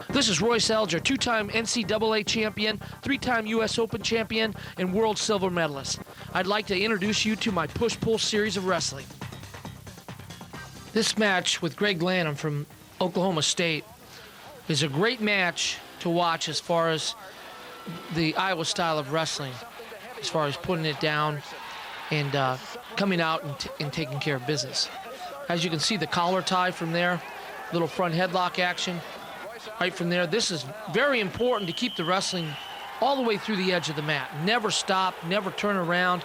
This is Royce Alger, two-time NCAA champion, three-time U.S. Open champion, and world silver medalist. I'd like to introduce you to my push-pull series of wrestling. This match with Greg Lanham from Oklahoma State is a great match to watch as far as the Iowa style of wrestling, as far as putting it down and coming out and taking care of business. As you can see, the collar tie from there, little front headlock action. Right from there, this is very important to keep the wrestling all the way through the edge of the mat. Never stop, never turn around.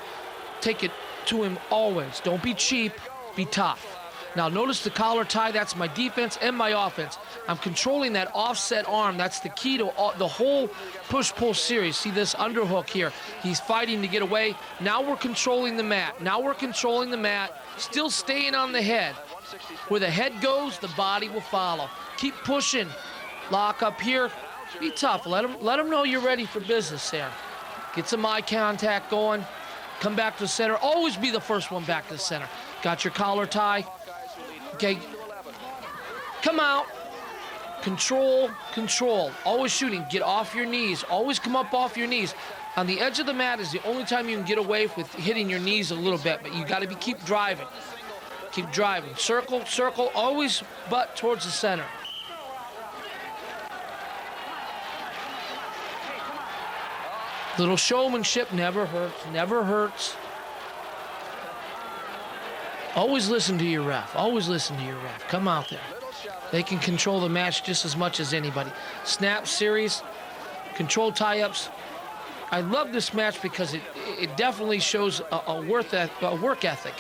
Take it to him always. Don't be cheap, be tough. Now notice the collar tie, that's my defense and my offense. I'm controlling that offset arm. That's the key to the whole push-pull series. See this underhook here. He's fighting to get away. Now we're controlling the mat. Now we're controlling the mat, still staying on the head. Where the head goes, the body will follow. Keep pushing. Lock up here. Be tough. Let him know you're ready for business there. Get some eye contact going. Come back to the center. Always be the first one back to the center. Got your collar tie. Okay. Come out. Control, control. Always shooting. Get off your knees. Always come up off your knees. On the edge of the mat is the only time you can get away with hitting your knees a little bit, but you got to keep driving. Keep driving. Circle, circle. Always butt towards the center. Little showmanship never hurts, never hurts. Always listen to your ref, always listen to your ref. Come out there. They can control the match just as much as anybody. Snap series, control tie-ups. I love this match because it definitely shows a work ethic.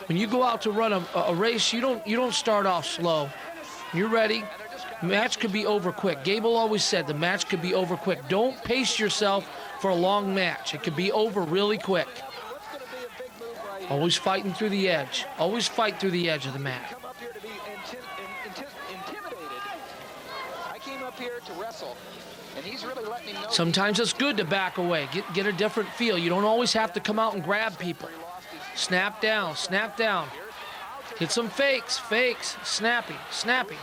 When you go out to run a race, you don't start off slow. You're ready. Match could be over quick. Gable always said the match could be over quick. Don't pace yourself for a long match. It could be over really quick. Always fighting through the edge. Always fight through the edge of the mat. Sometimes it's good to back away. Get a different feel. You don't always have to come out and grab people. Snap down, snap down. Hit some fakes, snapping, snapping.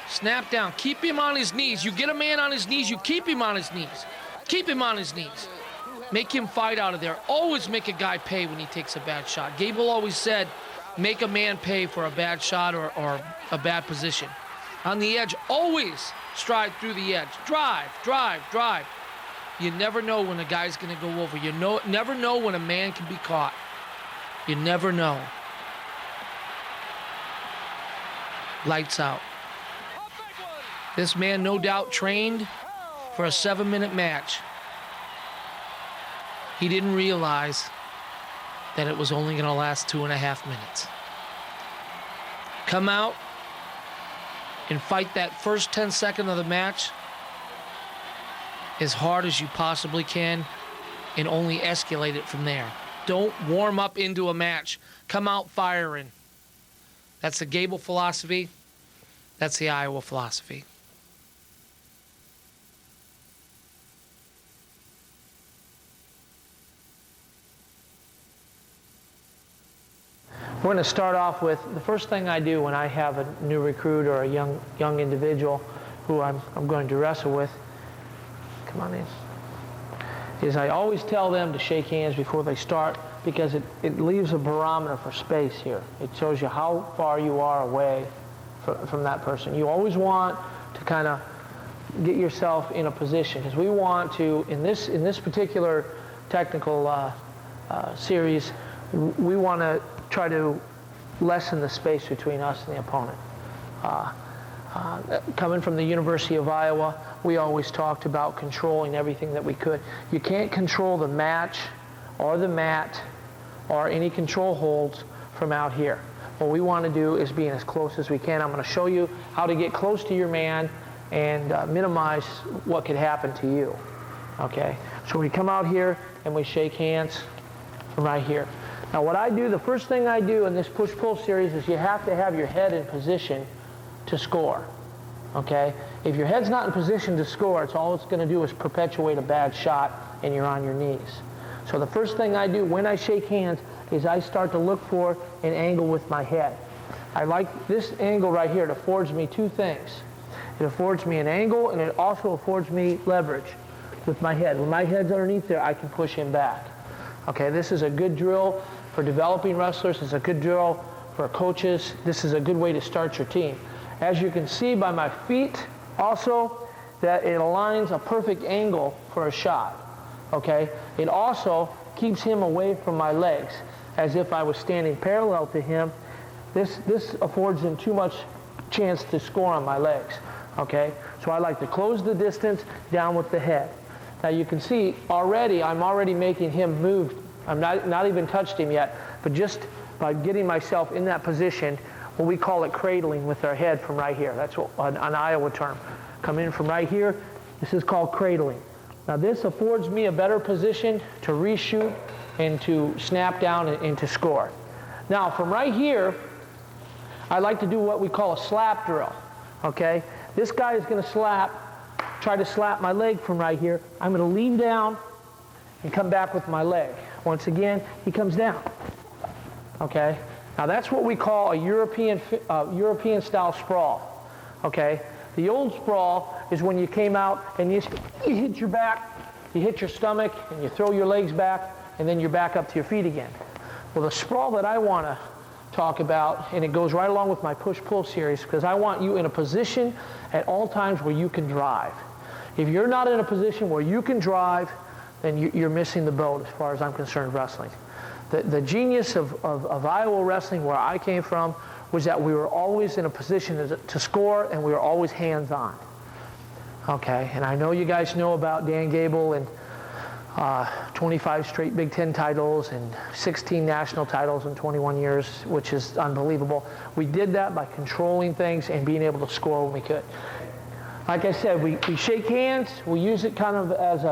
Snap down. Keep him on his knees. You get a man on his knees, you keep him on his knees. Keep him on his knees. Make him fight out of there. Always make a guy pay when he takes a bad shot. Gable always said, make a man pay for a bad shot or a bad position. On the edge, always stride through the edge. Drive, drive, drive. You never know when a guy's going to go over. You never know when a man can be caught. You never know. Lights out. This man, no doubt, trained for a 7-minute match. He didn't realize that it was only going to last 2.5 minutes. Come out and fight that first 10 seconds of the match as hard as you possibly can and only escalate it from there. Don't warm up into a match. Come out firing. That's the Gable philosophy. That's the Iowa philosophy. We're going to start off with the first thing I do when I have a new recruit or a young individual who I'm going to wrestle with. Come on in. Is I always tell them to shake hands before they start because it leaves a barometer for space here. It shows you how far you are away from that person. You always want to kind of get yourself in a position because we want to, in this particular technical series, we want to try to lessen the space between us and the opponent. Coming from the University of Iowa, we always talked about controlling everything that we could. You can't control the match or the mat or any control holds from out here. What we want to do is be as close as we can. I'm going to show you how to get close to your man and minimize what could happen to you. Okay? So we come out here and we shake hands from right here. Now what I do, the first thing I do in this push-pull series is you have to have your head in position to score. Okay? If your head's not in position to score, all it's going to do is perpetuate a bad shot and you're on your knees. So the first thing I do when I shake hands is I start to look for an angle with my head. I like this angle right here. It affords me two things. It affords me an angle, and it also affords me leverage with my head. When my head's underneath there, I can push him back. Okay, this is a good drill for developing wrestlers. It's a good drill for coaches. This is a good way to start your team. As you can see by my feet, also, that it aligns a perfect angle for a shot. Okay, it also keeps him away from my legs, as if I was standing parallel to him. This affords him too much chance to score on my legs. Okay, so I like to close the distance down with the head. Now you can see already, I'm already making him move. I'm not even touched him yet, but just by getting myself in that position, what we call it cradling with our head from right here. That's what an Iowa term. Come in from right here. This is called cradling. Now this affords me a better position to reshoot and to snap down and to score. Now from right here, I like to do what we call a slap drill. Okay, this guy is going to try to slap my leg from right here. I'm going to lean down and come back with my leg. Once again, he comes down. Okay, now that's what we call a European style sprawl. Okay, the old sprawl is when you came out and you hit your back, you hit your stomach, and you throw your legs back, and then you're back up to your feet again. Well, the sprawl that I want to talk about, and it goes right along with my push-pull series, because I want you in a position at all times where you can drive. If you're not in a position where you can drive, then you're missing the boat as far as I'm concerned wrestling. The genius of Iowa wrestling, where I came from, was that we were always in a position to score, and we were always hands-on. Okay, and I know you guys know about Dan Gable and 25 straight Big Ten titles and 16 national titles in 21 years, which is unbelievable. We did that by controlling things and being able to score when we could. Like I said, we shake hands. We use it kind of as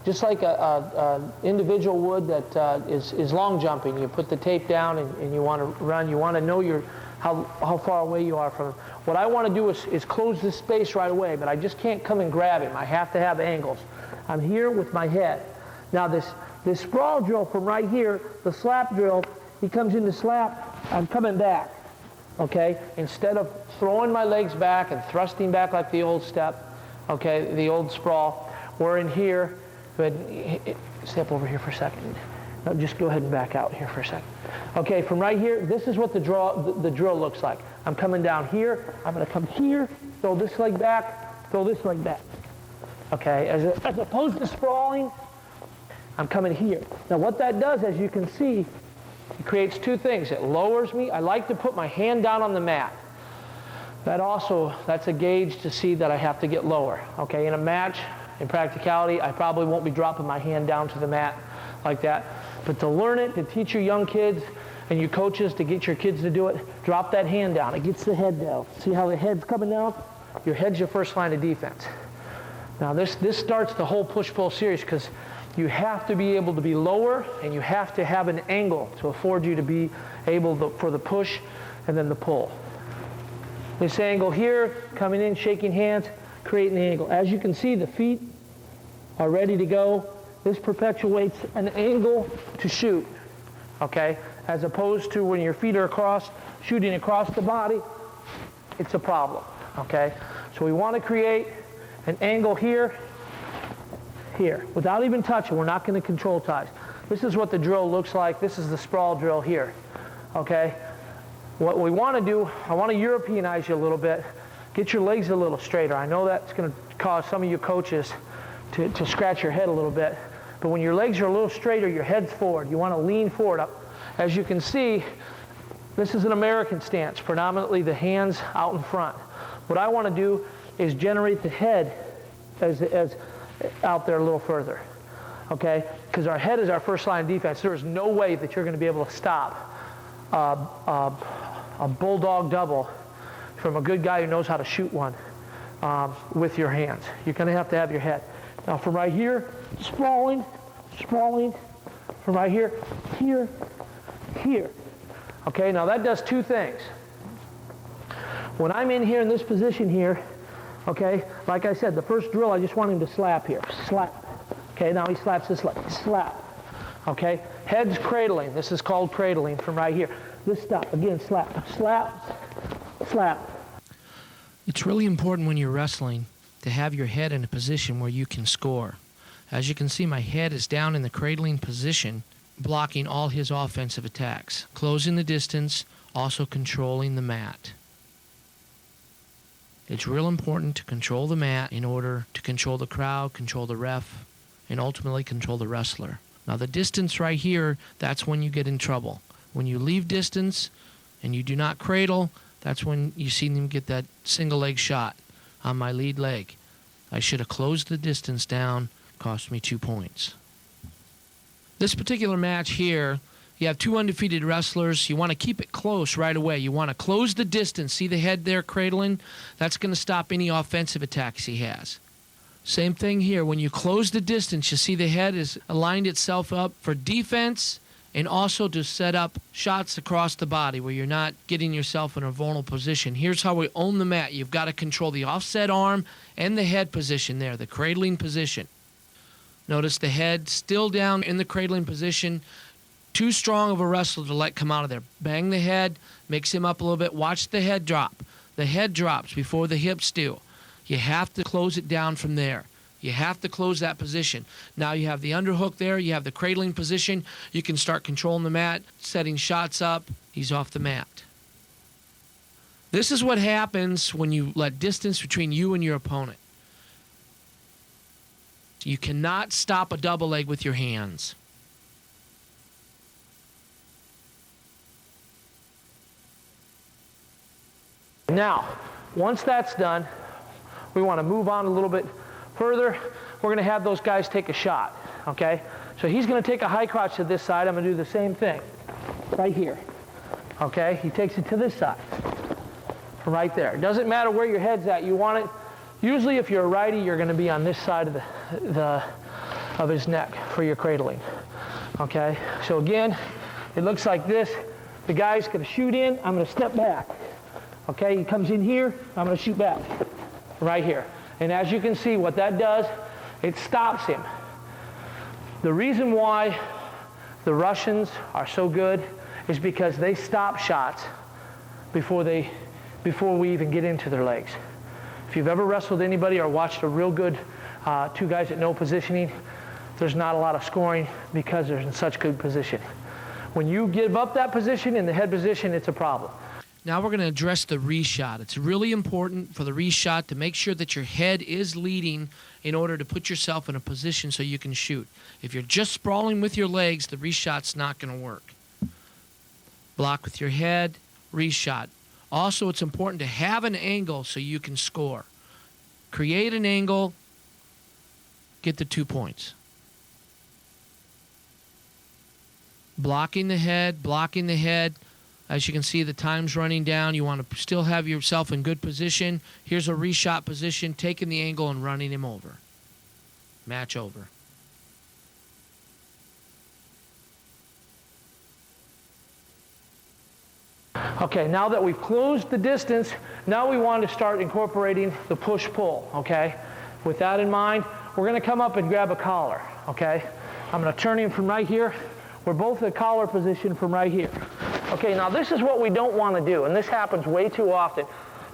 just like a individual would that is long jumping. You put the tape down and you want to run. You want to know how far away you are from him. What I want to do is close this space right away, but I just can't come and grab him. I have to have angles. I'm here with my head. Now this sprawl drill from right here, the slap drill, he comes in to slap, I'm coming back. Okay? Instead of throwing my legs back and thrusting back like the old step, okay, the old sprawl, we're in here. Go ahead, step over here for a second. No, just go ahead and back out here for a second. Okay, from right here, this is what the drill looks like. I'm coming down here. I'm going to come here, throw this leg back, throw this leg back. Okay, as opposed to sprawling, I'm coming here. Now what that does, as you can see, it creates two things. It lowers me. I like to put my hand down on the mat. That's a gauge to see that I have to get lower. Okay, in a match, in practicality, I probably won't be dropping my hand down to the mat like that. But to learn it, to teach your young kids and your coaches to get your kids to do it, drop that hand down. It gets the head down. See how the head's coming down? Your head's your first line of defense. Now this starts the whole push-pull series, because you have to be able to be lower, and you have to have an angle to afford you to be able for the push and then the pull. This angle here, coming in, shaking hands, creating the angle. As you can see, the feet are ready to go. This perpetuates an angle to shoot, okay? As opposed to when your feet are across, shooting across the body, it's a problem, okay? So we want to create an angle here, without even touching. We're not going to control ties. This is what the drill looks like. This is the sprawl drill here, okay? What we want to do, I want to Europeanize you a little bit. Get your legs a little straighter. I know that's going to cause some of you coaches to scratch your head a little bit. But when your legs are a little straighter, your head's forward. You want to lean forward up. As you can see, this is an American stance, predominantly the hands out in front. What I want to do is generate the head as out there a little further, okay? Because our head is our first line of defense. There is no way that you're going to be able to stop a bulldog double from a good guy who knows how to shoot one with your hands. You're going to have your head. Now from right here, sprawling, from right here, here. Okay, now that does two things. When I'm in here in this position here, okay, like I said, the first drill, I just want him to slap here. Slap. Okay, now he slaps this leg. Slap. Okay? Head's cradling. This is called cradling from right here. This stop, again, slap, slap, slap. It's really important when you're wrestling to have your head in a position where you can score. As you can see, my head is down in the cradling position, blocking all his offensive attacks, closing the distance, also controlling the mat. It's real important to control the mat in order to control the crowd, control the ref, and ultimately control the wrestler. Now the distance right here, that's when you get in trouble. When you leave distance and you do not cradle, that's when you see them get that single leg shot on my lead leg. I should have closed the distance down, cost me 2 points. This particular match here, you have two undefeated wrestlers. You want to keep it close right away. You want to close the distance. See the head there cradling? That's going to stop any offensive attacks he has. Same thing here. When you close the distance, you see the head has aligned itself up for defense and also to set up shots across the body where you're not getting yourself in a vulnerable position. Here's how we own the mat. You've got to control the offset arm and the head position there, the cradling position. Notice the head still down in the cradling position. Too strong of a wrestler to let come out of there. Bang the head, mix him up a little bit. Watch the head drop. The head drops before the hips do. You have to close it down from there. You have to close that position. Now you have the underhook there. You have the cradling position. You can start controlling the mat, setting shots up. He's off the mat. This is what happens when you let distance between you and your opponent. You cannot stop a double leg with your hands. Now, once that's done, we want to move on a little bit further. We're going to have those guys take a shot, okay? So he's going to take a high crotch to this side. I'm going to do the same thing right here, okay? He takes it to this side, from right there. It doesn't matter where your head's at. You want it, usually if you're a righty, you're going to be on this side of his neck for your cradling, okay? So again, it looks like this. The guy's going to shoot in. I'm going to step back. Okay, he comes in here, I'm going to shoot back, right here. And as you can see, what that does, it stops him. The reason why the Russians are so good is because they stop shots before we even get into their legs. If you've ever wrestled anybody or watched a real good two guys that know positioning, there's not a lot of scoring because they're in such good position. When you give up that position in the head position, it's a problem. Now we're going to address the reshot. It's really important for the reshot to make sure that your head is leading in order to put yourself in a position so you can shoot. If you're just sprawling with your legs, the reshot's not going to work. Block with your head, reshot. Also, it's important to have an angle so you can score. Create an angle, get the 2 points. Blocking the head, blocking the head. As you can see, the time's running down. You want to still have yourself in good position. Here's a reshot position, taking the angle and running him over. Match over. Okay, now that we've closed the distance, now we want to start incorporating the push-pull, okay? With that in mind, we're going to come up and grab a collar, okay? I'm going to turn him from right here. We're both in collar position from right here. Okay, now this is what we don't want to do, and this happens way too often.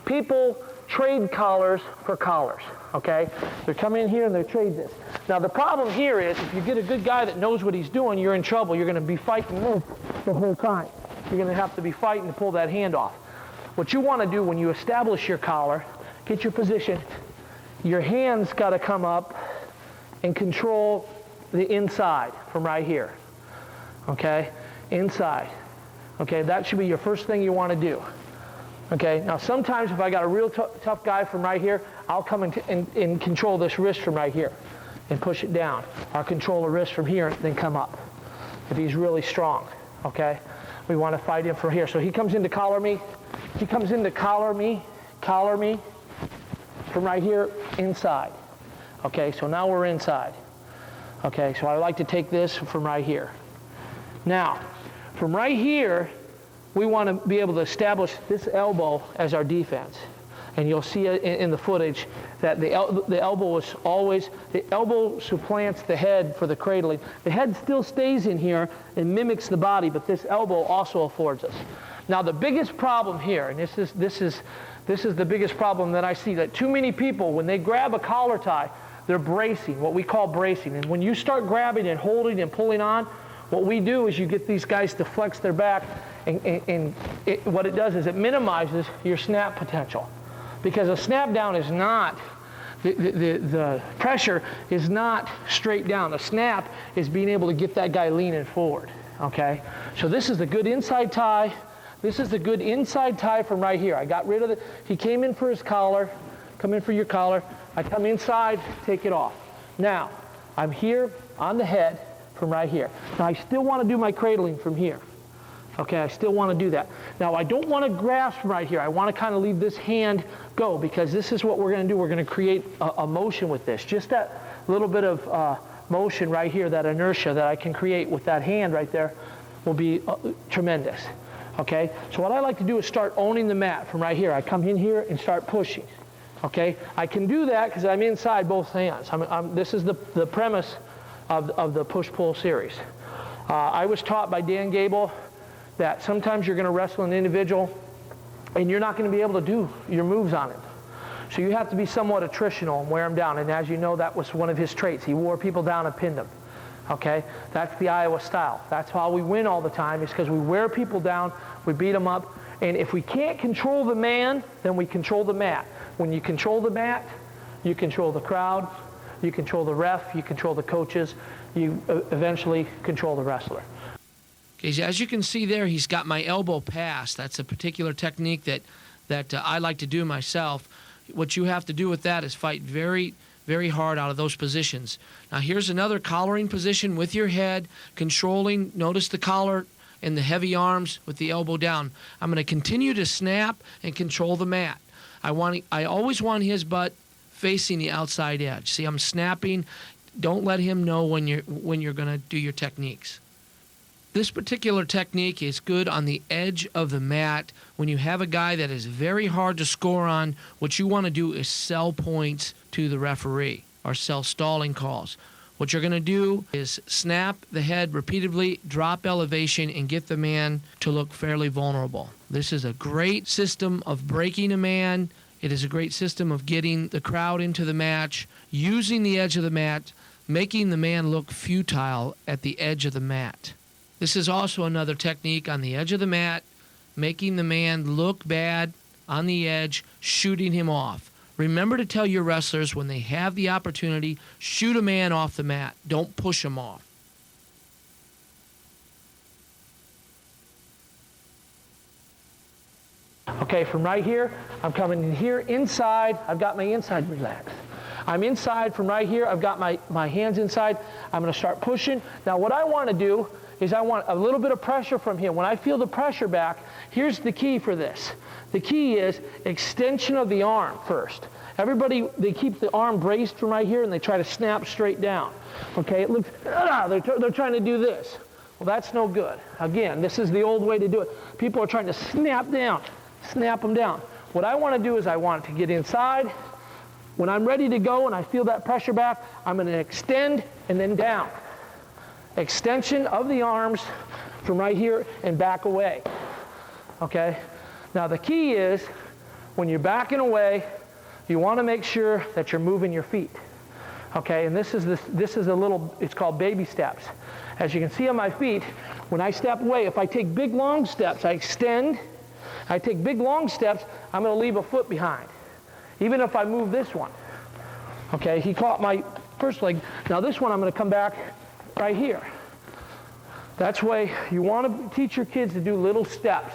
People trade collars for collars, okay? They come in here and they trade this. Now the problem here is if you get a good guy that knows what he's doing, you're in trouble. You're going to be fighting this the whole time. You're going to have to be fighting to pull that hand off. What you want to do when you establish your collar, get your position, your hand's got to come up and control the inside from right here, okay? Inside. Okay, that should be your first thing you want to do. Okay, now sometimes if I got a real tough guy from right here, I'll come and control this wrist from right here and push it down. I'll control the wrist from here and then come up if he's really strong, okay? We want to fight him from here. So he comes in to collar me. He comes in to collar me from right here inside. Okay, so now we're inside. Okay, so I like to take this from right here. Now, from right here, we want to be able to establish this elbow as our defense. And you'll see it in the footage that the elbow is always, the elbow supplants the head for the cradling. The head still stays in here and mimics the body, but this elbow also affords us. Now the biggest problem here, and this is the biggest problem that I see, that too many people, when they grab a collar tie, they're bracing, what we call bracing. And when you start grabbing and holding and pulling on, what we do is you get these guys to flex their back, and what it does is it minimizes your snap potential. Because a snap down is not, the pressure is not straight down. A snap is being able to get that guy leaning forward, okay? So this is the good inside tie. This is the good inside tie from right here. I got rid of it. He came in for his collar. Come in for your collar. I come inside, take it off. Now, I'm here on the head from right here. Now, I still want to do my cradling from here. Okay, I still want to do that. Now, I don't want to grasp right here. I want to kind of leave this hand go, because this is what we're going to do. We're going to create a motion with this. Just that little bit of motion right here, that inertia that I can create with that hand right there will be tremendous. Okay, so what I like to do is start owning the mat from right here. I come in here and start pushing. Okay, I can do that because I'm inside both hands. This is the premise of the push-pull series. I was taught by Dan Gable that sometimes you're going to wrestle an individual and you're not going to be able to do your moves on him. So you have to be somewhat attritional and wear him down. And as you know, that was one of his traits. He wore people down and pinned them. Okay? That's the Iowa style. That's how we win all the time, is because we wear people down, we beat them up, and if we can't control the man, then we control the mat. When you control the mat, you control the crowd, you control the ref, you control the coaches, you eventually control the wrestler. Okay, as you can see there, he's got my elbow pass. That's a particular technique that I like to do myself. What you have to do with that is fight very, very hard out of those positions. Now here's another collaring position with your head, controlling. Notice the collar and the heavy arms with the elbow down. I'm going to continue to snap and control the mat. I always want his butt facing the outside edge. See, I'm snapping. Don't let him know when you're going to do your techniques. This particular technique is good on the edge of the mat. When you have a guy that is very hard to score on, what you want to do is sell points to the referee or sell stalling calls. What you're going to do is snap the head repeatedly, drop elevation, and get the man to look fairly vulnerable. This is a great system of breaking a man. It is a great system of getting the crowd into the match, using the edge of the mat, making the man look futile at the edge of the mat. This is also another technique on the edge of the mat, making the man look bad on the edge, shooting him off. Remember to tell your wrestlers when they have the opportunity, shoot a man off the mat. Don't push him off. Okay, from right here, I'm coming in here inside. I've got my inside relaxed. I'm inside from right here. I've got my hands inside. I'm going to start pushing. Now what I want to do is I want a little bit of pressure from here. When I feel the pressure back, here's the key for this. The key is extension of the arm first. Everybody, they keep the arm braced from right here and they try to snap straight down. Okay, it looks, they're trying to do this. Well, that's no good. Again, this is the old way to do it. People are trying to snap down, snap them down. What I want to do is I want to get inside. When I'm ready to go and I feel that pressure back, I'm going to extend and then down. Extension of the arms from right here and back away. Okay? Now the key is, when you're backing away, you want to make sure that you're moving your feet. Okay? And this is a little, it's called baby steps. As you can see on my feet, when I step away, if I take big long steps, I extend. I take big long steps, I'm going to leave a foot behind. Even if I move this one. Okay? He caught my first leg. Now this one I'm going to come back right here. That's why you want to teach your kids to do little steps.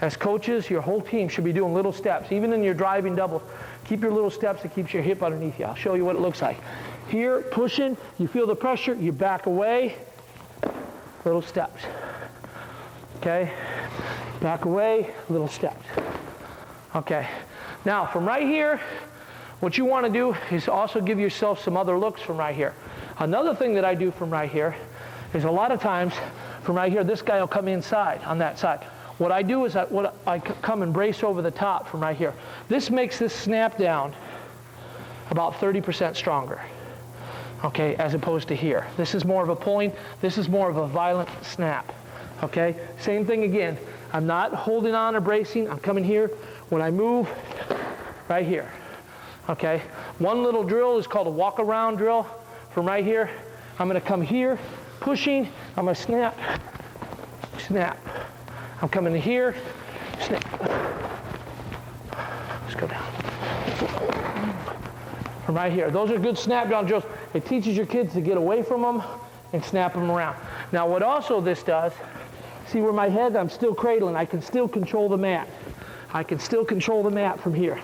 As coaches, your whole team should be doing little steps. Even in your driving doubles, keep your little steps. It keeps your hip underneath you. I'll show you what it looks like. Here, pushing, you feel the pressure, you back away, little steps. Okay? Back away, little steps. Okay. Now, from right here, what you want to do is also give yourself some other looks from right here. Another thing that I do from right here is a lot of times from right here, this guy will come inside on that side. What I do is I come and brace over the top from right here. This makes this snap down about 30% stronger, okay, as opposed to here. This is more of a pulling, this is more of a violent snap, okay? Same thing again. I'm not holding on or bracing, I'm coming here. When I move, right here, okay? One little drill is called a walk around drill. From right here, I'm gonna come here, pushing, I'm gonna snap, snap. I'm coming to here, snap. Let's go down. From right here. Those are good snap down drills. It teaches your kids to get away from them and snap them around. Now what also this does, see where my head, I'm still cradling. I can still control the mat. I can still control the mat from here.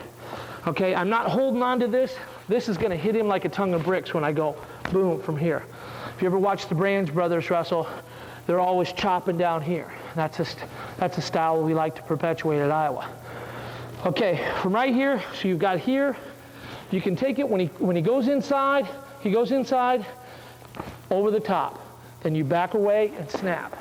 Okay, I'm not holding on to this. This is gonna hit him like a ton of bricks when I go boom from here. If you ever watch the Brands brothers wrestle, they're always chopping down here. That's a style we like to perpetuate at Iowa. Okay, from right here, so you've got here, you can take it when he goes inside over the top. Then you back away and snap.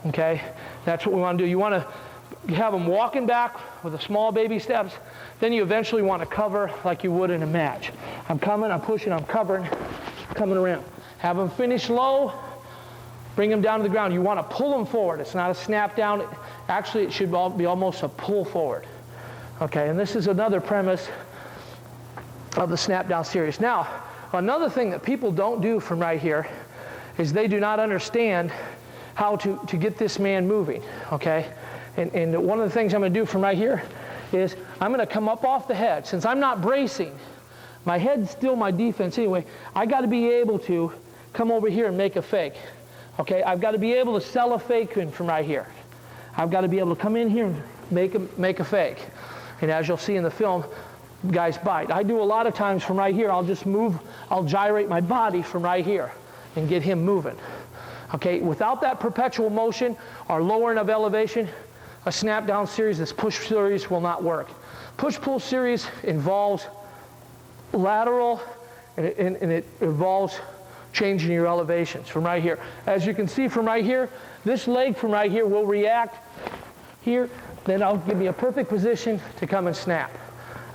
Okay, that's what we want to do. You want to have him walking back with the small baby steps. Then you eventually want to cover like you would in a match. I'm coming, I'm pushing, I'm covering, coming around. Have him finish low. Bring them down to the ground. You want to pull them forward. It's not a snap down. Actually, it should be almost a pull forward. Okay, and this is another premise of the snap down series. Now, another thing that people don't do from right here is they do not understand how to get this man moving, okay? And one of the things I'm going to do from right here is I'm going to come up off the head. Since I'm not bracing, my head's still my defense anyway, I got to be able to come over here and make a fake. Okay, I've got to be able to sell a fake in from right here. I've got to be able to come in here and make a fake. And as you'll see in the film, guys bite. I do a lot of times from right here, I'll just move, I'll gyrate my body from right here and get him moving. Okay, without that perpetual motion or lowering of elevation, a snap down series, this push series will not work. Push-pull series involves lateral and it involves changing your elevations from right here. As you can see from right here, this leg from right here will react here, then I'll give me a perfect position to come and snap.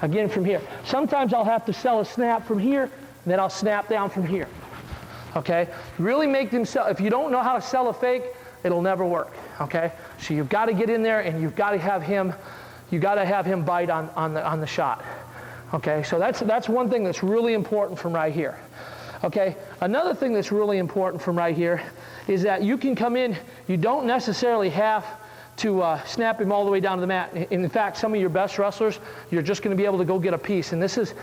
Again from here. Sometimes I'll have to sell a snap from here, and then I'll snap down from here. Okay? Really make them sell. If you don't know how to sell a fake, it'll never work. Okay? So you've got to get in there and you've got to have him bite on the shot. Okay? So that's one thing that's really important from right here. Okay, another thing that's really important from right here is that you can come in, you don't necessarily have to snap him all the way down to the mat. In fact, some of your best wrestlers, you're just going to be able to go get a piece. And this is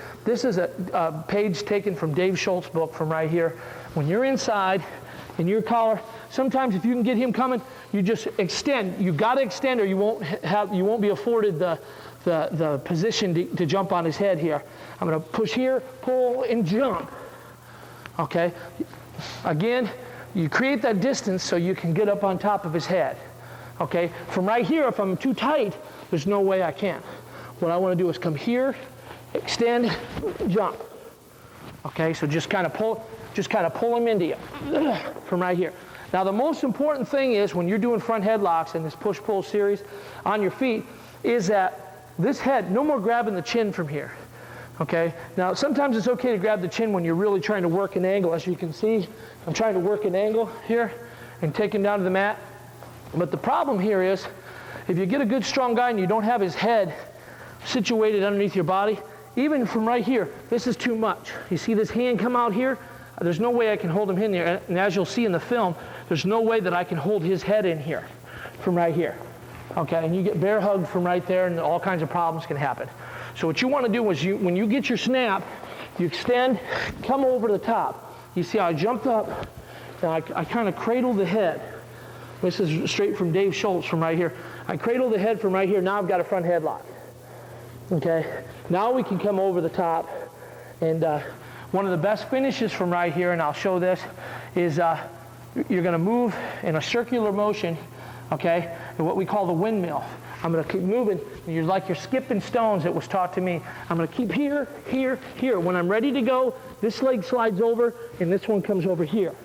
a page taken from Dave Schultz's book from right here. When you're inside in your collar, sometimes if you can get him coming, you just extend. You've got to extend or you won't be afforded the position to jump on his head here. I'm going to push here, pull, and jump. Okay, again, you create that distance so you can get up on top of his head. Okay, from right here, if I'm too tight, there's no way I can. What I want to do is come here, extend, jump. Okay, so just kind of pull him into you from right here. Now the most important thing is when you're doing front headlocks in this push-pull series on your feet is that this head, no more grabbing the chin from here. Okay, now sometimes it's okay to grab the chin when you're really trying to work an angle. As you can see, I'm trying to work an angle here and take him down to the mat. But the problem here is, if you get a good strong guy and you don't have his head situated underneath your body, even from right here, this is too much. You see this hand come out here? There's no way I can hold him in there. And as you'll see in the film, there's no way that I can hold his head in here from right here. Okay, and you get bear hugged from right there and all kinds of problems can happen. So what you want to do is when you get your snap, you extend, come over the top. You see how I jumped up, and I kind of cradle the head. This is straight from Dave Schultz from right here. I cradle the head from right here. Now I've got a front headlock. Okay, now we can come over the top. And one of the best finishes from right here, and I'll show this, is you're going to move in a circular motion, okay, and what we call the windmill. I'm going to keep moving. You're like you're skipping stones, it was taught to me. I'm going to keep here, here, here. When I'm ready to go, this leg slides over, and this one comes over here.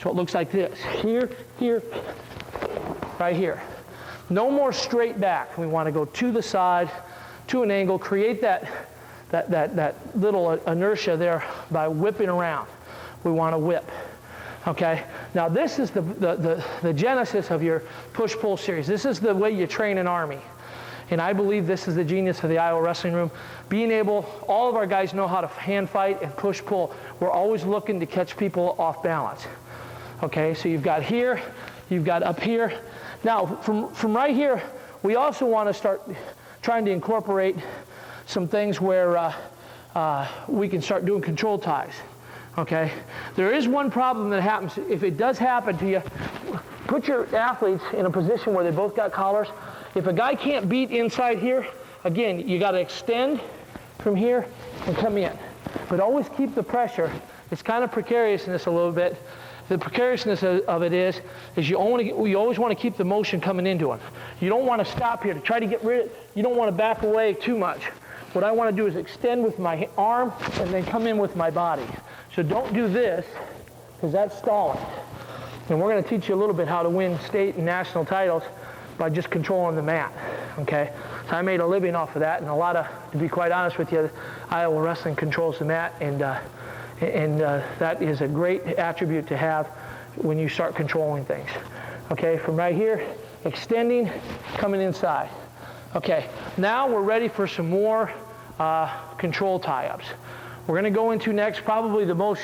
So it looks like this. Here, here, right here. No more straight back. We want to go to the side, to an angle, create that little inertia there by whipping around. We want to whip. Okay? Now this is the genesis of your push-pull series. This is the way you train an Army. And I believe this is the genius of the Iowa Wrestling Room. Being able, all of our guys know how to hand fight and push-pull. We're always looking to catch people off balance. Okay, so you've got here, you've got up here. Now, from right here, we also want to start trying to incorporate some things where we can start doing control ties. Okay, there is one problem that happens. If it does happen to you, put your athletes in a position where they both got collars. If a guy can't beat inside here, again, you got to extend from here and come in. But always keep the pressure. It's kind of precariousness a little bit. The precariousness of it is you always want to keep the motion coming into him. You don't want to stop here to try to get rid of, you don't want to back away too much. What I want to do is extend with my arm and then come in with my body. So don't do this, because that's stalling. And we're going to teach you a little bit how to win state and national titles by just controlling the mat, okay? So I made a living off of that, and to be quite honest with you, Iowa Wrestling controls the mat, and that is a great attribute to have when you start controlling things. Okay, from right here, extending, coming inside. Okay, now we're ready for some more control tie-ups. We're going to go into next probably the most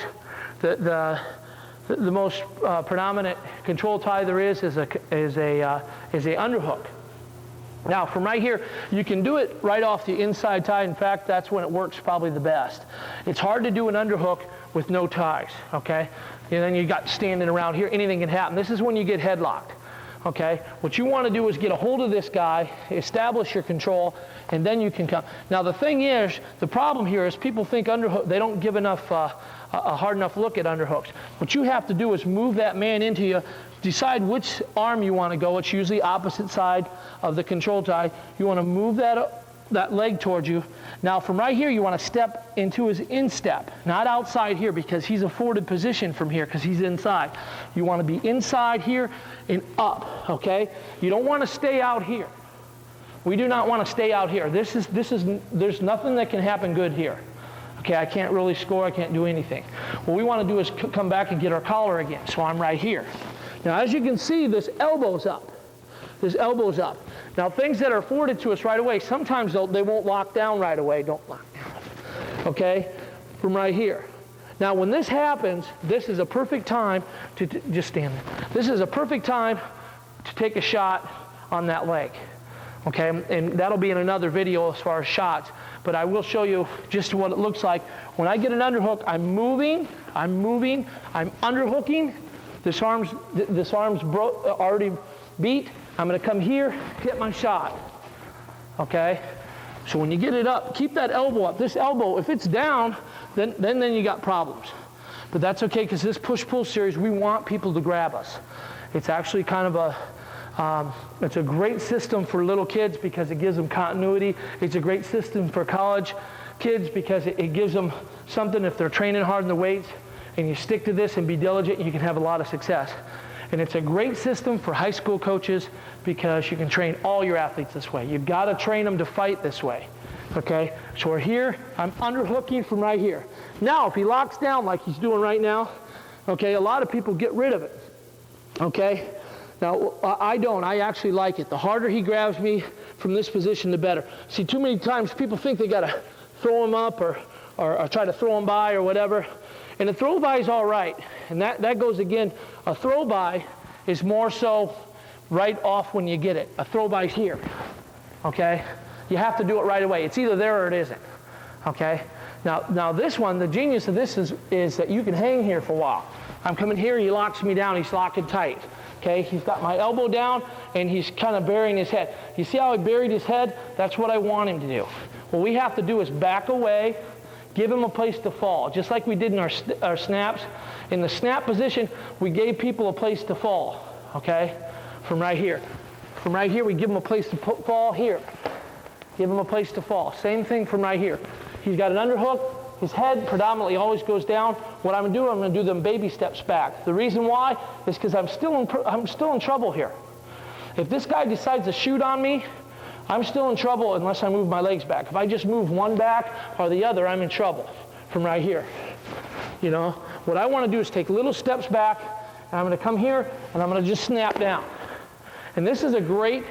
predominant control tie there is a underhook. Now from right here, you can do it right off the inside tie. In fact, that's when it works probably the best. It's hard to do an underhook with no ties, okay? And then you got standing around here, anything can happen. This is when you get headlocked, okay? What you want to do is get a hold of this guy, establish your control, and then you can come. Now the thing is, the problem here is people think underhook, they don't give enough, a hard enough look at underhooks. What you have to do is move that man into you, decide which arm you want to go. It's usually opposite side of the control tie. You want to move that leg towards you. Now from right here, you want to step into his instep, not outside here, because he's afforded position from here because he's inside. You want to be inside here and up, okay? You don't want to stay out here. We do not want to stay out here. There's nothing that can happen good here. Okay, I can't really score, I can't do anything. What we want to do is come back and get our collar again, so I'm right here. Now as you can see, this elbow's up. This elbow's up. Now things that are afforded to us right away, sometimes they won't lock down right away. Don't lock down. Okay, from right here. Now when this happens, this is a perfect time to just stand there. This is a perfect time to take a shot on that leg. Okay, and that'll be in another video as far as shots, but I will show you just what it looks like. When I get an underhook, I'm moving, I'm underhooking. This arm's already beat. I'm going to come here, get my shot. Okay, so when you get it up, keep that elbow up. This elbow, if it's down, then you got problems. But that's okay, because this push-pull series, we want people to grab us. It's actually kind of it's a great system for little kids because it gives them continuity. It's a great system for college kids because it gives them something if they're training hard in the weights, and you stick to this and be diligent, you can have a lot of success. And it's a great system for high school coaches because you can train all your athletes this way. You've got to train them to fight this way. Okay, so we're here, I'm underhooking from right here. Now, if he locks down like he's doing right now, okay, a lot of people get rid of it. Okay? Now, I don't. I actually like it. The harder he grabs me from this position, the better. See, too many times people think they got to throw him up or try to throw him by or whatever. And a throw by is all right. And that goes again. A throw by is more so right off when you get it. A throw by is here. Okay? You have to do it right away. It's either there or it isn't. Okay? Now this one, the genius of this is that you can hang here for a while. I'm coming here, he locks me down, he's locking tight. Okay, he's got my elbow down and he's kind of burying his head. You see how he buried his head? That's what I want him to do. What we have to do is back away, give him a place to fall, just like we did in our snaps. In the snap position, we gave people a place to fall, okay, from right here. From right here, we give them a place to fall here. Give them a place to fall. Same thing from right here. He's got an underhook. His head predominantly always goes down. What I'm going to do, I'm going to do them baby steps back. The reason why is because I'm still in trouble here. If this guy decides to shoot on me, I'm still in trouble unless I move my legs back. If I just move one back or the other, I'm in trouble from right here. You know, what I want to do is take little steps back, and I'm going to come here, and I'm going to just snap down. And this is a great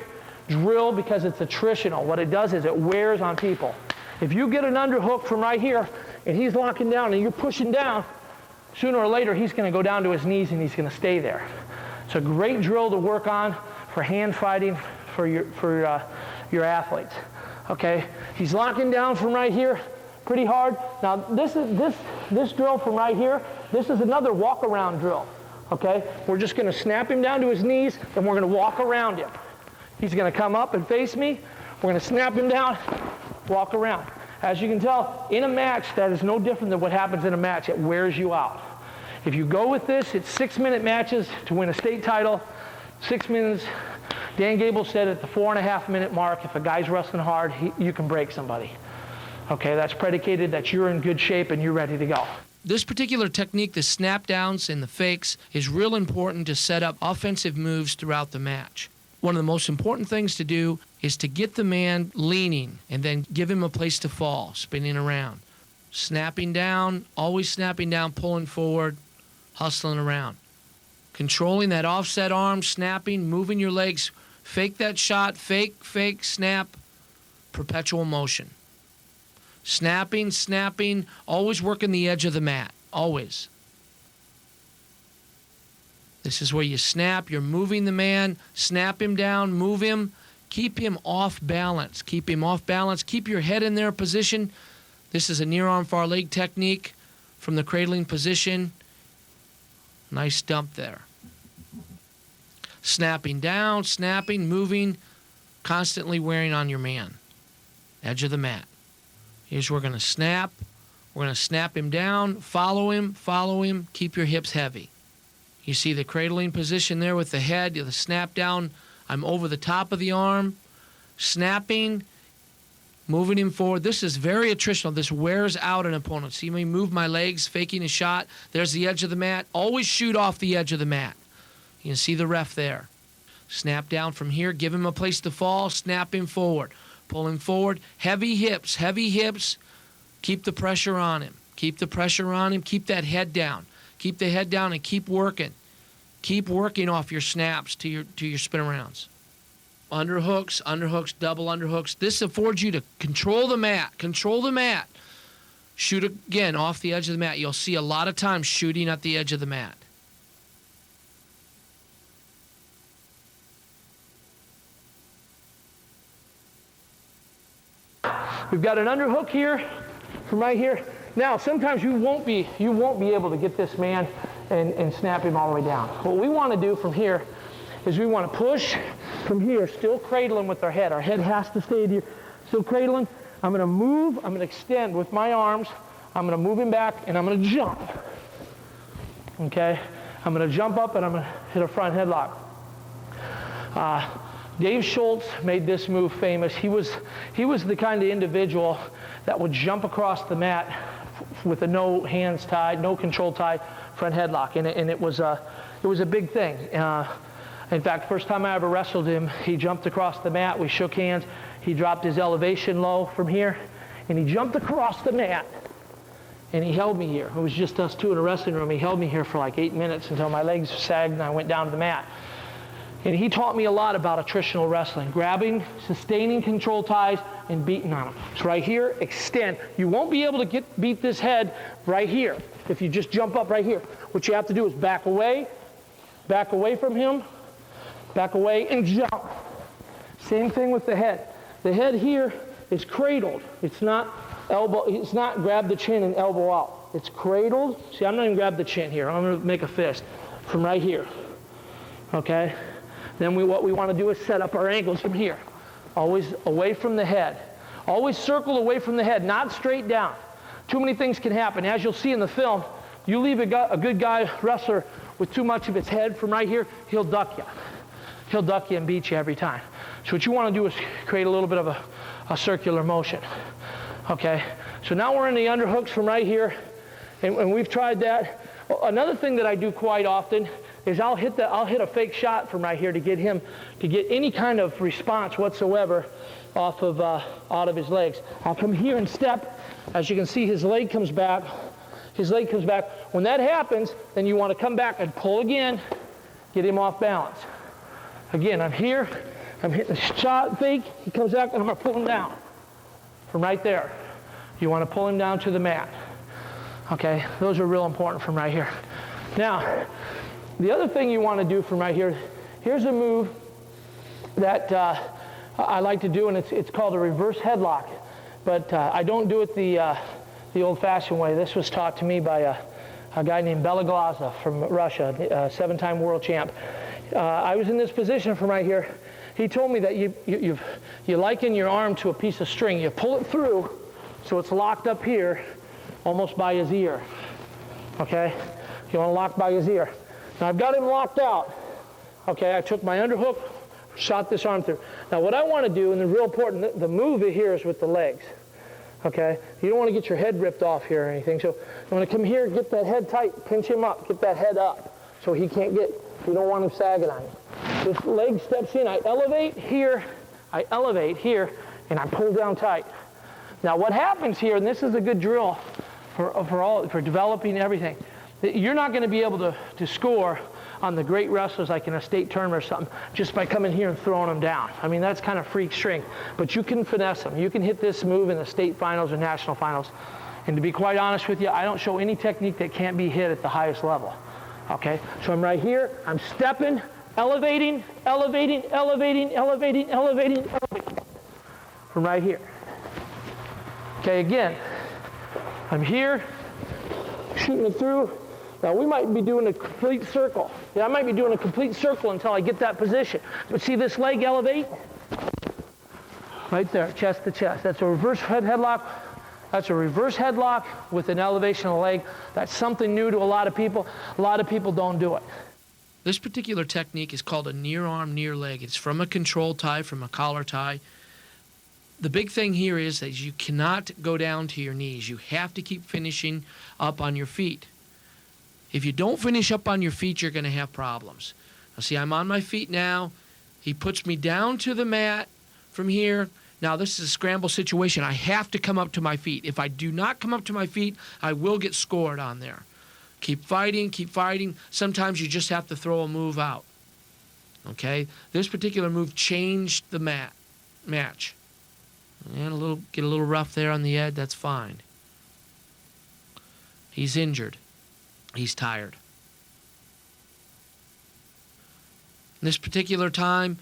drill because it's attritional. What it does is it wears on people. If you get an underhook from right here, and he's locking down, and you're pushing down, sooner or later, he's going to go down to his knees, and he's going to stay there. It's a great drill to work on for hand fighting for your athletes. Okay, he's locking down from right here pretty hard. Now this drill from right here, this is another walk around drill. Okay, we're just going to snap him down to his knees, and we're going to walk around him. He's going to come up and face me. We're going to snap him down, walk around. As you can tell, in a match, that is no different than what happens in a match. It wears you out. If you go with this, it's 6-minute matches to win a state title. 6 minutes. Dan Gable said at the 4.5-minute mark, if a guy's wrestling hard, you can break somebody. Okay, that's predicated that you're in good shape and you're ready to go. This particular technique, the snap downs and the fakes, is real important to set up offensive moves throughout the match. One of the most important things to do is to get the man leaning and then give him a place to fall, spinning around. Snapping down, always snapping down, pulling forward, hustling around. Controlling that offset arm, snapping, moving your legs. Fake that shot, fake, snap, perpetual motion. Snapping, always working the edge of the mat, always. This is where you snap, you're moving the man, snap him down, move him, keep him off balance. Keep him off balance, keep your head in their position. This is a near arm far leg technique from the cradling position. Nice dump there. Snapping down, snapping, moving, constantly wearing on your man. Edge of the mat. Here's where we're going to snap. We're going to snap him down, follow him, keep your hips heavy. You see the cradling position there with the head, the snap down. I'm over the top of the arm, snapping, moving him forward. This is very attritional. This wears out an opponent. See me move my legs, faking a shot. There's the edge of the mat. Always shoot off the edge of the mat. You can see the ref there. Snap down from here. Give him a place to fall. Snap him forward. Pull him forward. Heavy hips. Keep the pressure on him. Keep that head down. Keep the head down and keep working. Keep working off your snaps to your spin arounds. Underhooks, double underhooks. This affords you to control the mat. Shoot again off the edge of the mat. You'll see a lot of times shooting at the edge of the mat. We've got an underhook here from right here. Now, sometimes you won't be able to get this man and snap him all the way down. What we want to do from here is we want to push from here, still cradling with our head. Our head has to stay here, still cradling. I'm going to move, I'm going to extend with my arms. I'm going to move him back, and I'm going to jump. Okay? I'm going to jump up, and I'm going to hit a front headlock. Dave Schultz made this move famous. He was the kind of individual that would jump across the mat with a no hands tied, no control tied front headlock, and it was a big thing. In fact, first time I ever wrestled him, he jumped across the mat. We shook hands. He dropped his elevation low from here, and he jumped across the mat, and he held me here. It was just us two in a wrestling room. He held me here for like 8 minutes until my legs sagged and I went down to the mat. And he taught me a lot about attritional wrestling, grabbing, sustaining control ties, and beating on them. So right here, extend. You won't be able to beat this head right here if you just jump up right here. What you have to do is back away from him, back away, and jump. Same thing with the head. The head here is cradled. It's not grab the chin and elbow out. It's cradled. See, I'm not even grab the chin here. I'm going to make a fist from right here. Okay? Then what we want to do is set up our ankles from here. Always away from the head. Always circle away from the head, not straight down. Too many things can happen. As you'll see in the film, you leave a good guy wrestler with too much of his head from right here, he'll duck you. He'll duck you and beat you every time. So what you want to do is create a little bit of a circular motion. Okay? So now we're in the underhooks from right here, and we've tried that. Another thing that I do quite often, is I'll hit a fake shot from right here to get him to get any kind of response whatsoever out of his legs. I'll come here and step. As you can see, his leg comes back. His leg comes back. When that happens, then you want to come back and pull again, get him off balance. Again, I'm here. I'm hitting the shot fake. He comes back, and I'm going to pull him down from right there. You want to pull him down to the mat. Okay, those are real important from right here. Now, the other thing you want to do from right here, here's a move that I like to do, and it's called a reverse headlock. But I don't do it the old-fashioned way. This was taught to me by a guy named Belaglaza from Russia, a 7-time world champ. I was in this position from right here. He told me that you liken your arm to a piece of string. You pull it through so it's locked up here, almost by his ear. Okay? You want to lock by his ear. Now I've got him locked out. Okay, I took my underhook, shot this arm through. Now what I want to do, and the real important, the move here is with the legs. Okay? You don't want to get your head ripped off here or anything. So you want to come here, get that head tight, pinch him up, get that head up so he can't get, you don't want him sagging on you. This leg steps in, I elevate here, and I pull down tight. Now what happens here, and this is a good drill for developing everything, you're not going to be able to score on the great wrestlers like in a state tournament or something just by coming here and throwing them down. I mean, that's kind of freak strength. But you can finesse them. You can hit this move in the state finals or national finals. And to be quite honest with you, I don't show any technique that can't be hit at the highest level. Okay? So I'm right here. I'm stepping, elevating, elevating, elevating, elevating, elevating, elevating. From right here. Okay, again, I'm here, shooting it through. Now we might be doing a complete circle. Yeah, I might be doing a complete circle until I get that position. But see this leg elevate? Right there, chest to chest. That's a reverse headlock. That's a reverse headlock with an elevation of the leg. That's something new to a lot of people. A lot of people don't do it. This particular technique is called a near arm, near leg. It's from a control tie, from a collar tie. The big thing here is that you cannot go down to your knees. You have to keep finishing up on your feet. If you don't finish up on your feet, you're going to have problems. Now see, I'm on my feet now. He puts me down to the mat from here. Now this is a scramble situation. I have to come up to my feet. If I do not come up to my feet, I will get scored on there. Keep fighting, keep fighting. Sometimes you just have to throw a move out. Okay? This particular move changed the match. And get a little rough there on the edge, that's fine. He's injured. He's tired. This particular time,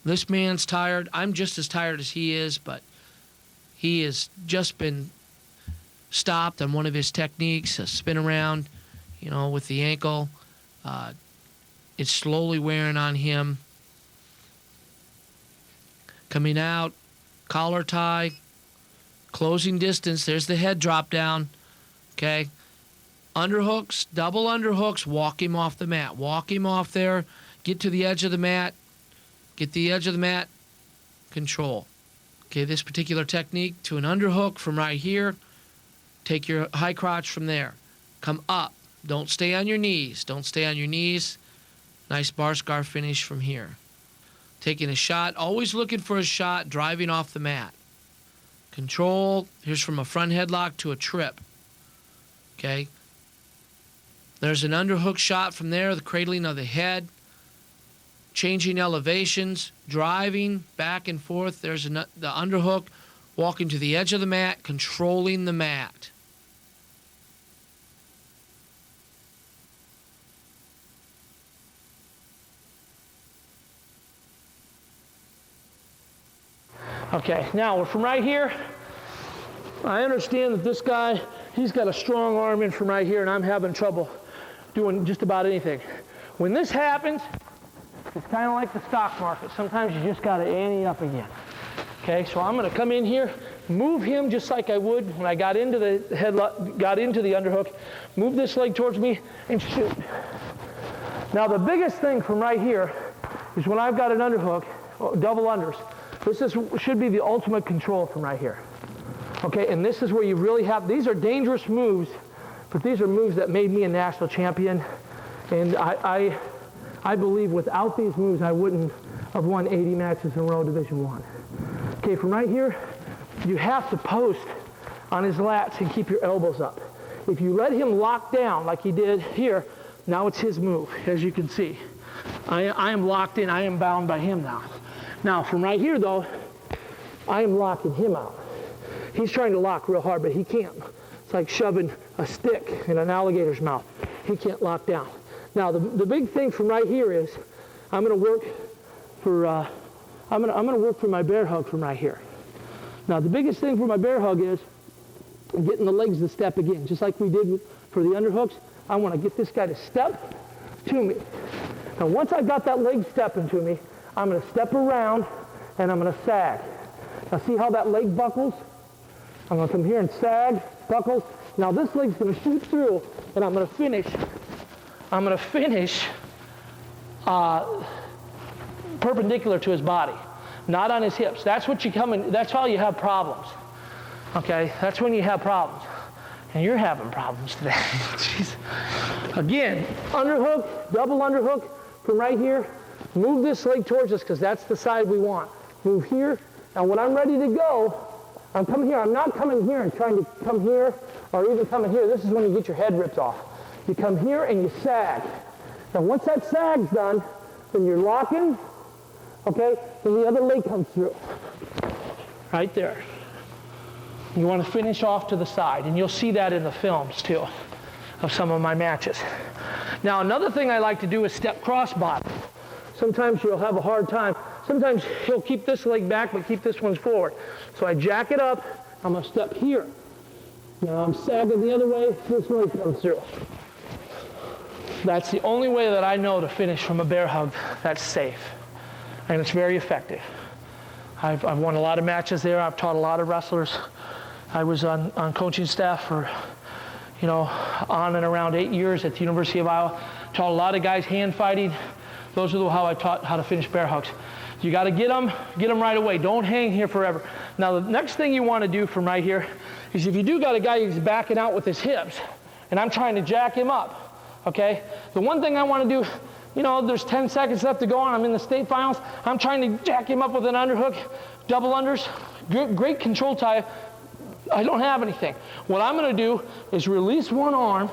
this man's tired. I'm just as tired as he is, but he has just been stopped on one of his techniques, a spin around, with the ankle. It's slowly wearing on him. Coming out, collar tie, closing distance. There's the head drop down. Okay. Underhooks, double underhooks, walk him off the mat. Walk him off there. Get to the edge of the mat. Get the edge of the mat. Control. Okay, this particular technique to an underhook from right here. Take your high crotch from there. Come up. Don't stay on your knees. Don't stay on your knees. Nice bar scar finish from here. Taking a shot. Always looking for a shot. Driving off the mat. Control. Here's from a front headlock to a trip. Okay. There's an underhook shot from there, the cradling of the head, changing elevations, driving back and forth. There's the underhook, walking to the edge of the mat, controlling the mat. Okay, now from right here, I understand that this guy, he's got a strong arm in from right here, and I'm having trouble doing just about anything. When this happens, it's kind of like the stock market. Sometimes you just got to ante up again. Okay, so I'm going to come in here, move him just like I would when I got into the headlock, got into the underhook, move this leg towards me, and shoot. Now the biggest thing from right here is when I've got an underhook, double unders. This should be the ultimate control from right here. Okay, and this is where you really have, these are dangerous moves, but these are moves that made me a national champion. And I I believe without these moves, I wouldn't have won 80 matches in a row Division I. Okay, from right here, you have to post on his lats and keep your elbows up. If you let him lock down like he did here, now it's his move, as you can see. I am locked in, I am bound by him now. Now, from right here though, I am locking him out. He's trying to lock real hard, but he can't. It's like shoving a stick in an alligator's mouth. He can't lock down. Now, the big thing from right here is I'm going to work for I'm going to work for my bear hug from right here. Now, the biggest thing for my bear hug is getting the legs to step again, just like we did for the underhooks. I want to get this guy to step to me. Now, once I've got that leg stepping to me, I'm going to step around and I'm going to sag. Now, see how that leg buckles? I'm going to come here and sag, buckles. Now, this leg's going to shoot through, and I'm going to finish. I'm going to finish perpendicular to his body, not on his hips. That's what you come in. That's how you have problems. Okay, that's when you have problems, and you're having problems today. Jeez. Again, underhook, double underhook from right here. Move this leg towards us because that's the side we want. Move here, and when I'm ready to go, I'm coming here. I'm not coming here and trying to come here or even coming here. This is when you get your head ripped off. You come here and you sag. Now once that sag's done, then you're locking, okay? Then the other leg comes through. Right there. You want to finish off to the side, and you'll see that in the films too of some of my matches. Now another thing I like to do is step cross body. Sometimes you'll have a hard time. Sometimes he'll keep this leg back but keep this one forward. So I jack it up, I'm going to step here. Now I'm sagging the other way, this leg comes through. That's the only way that I know to finish from a bear hug that's safe. And it's very effective. I've won a lot of matches there. I've taught a lot of wrestlers. I was on coaching staff for, on and around 8 years at the University of Iowa. Taught a lot of guys hand fighting. Those are how I taught how to finish bear hugs. You got to get them right away. Don't hang here forever. Now, the next thing you want to do from right here is if you do got a guy who's backing out with his hips, and I'm trying to jack him up, okay? The one thing I want to do, there's 10 seconds left to go on. I'm in the state finals. I'm trying to jack him up with an underhook, double unders, great control tie. I don't have anything. What I'm going to do is release one arm,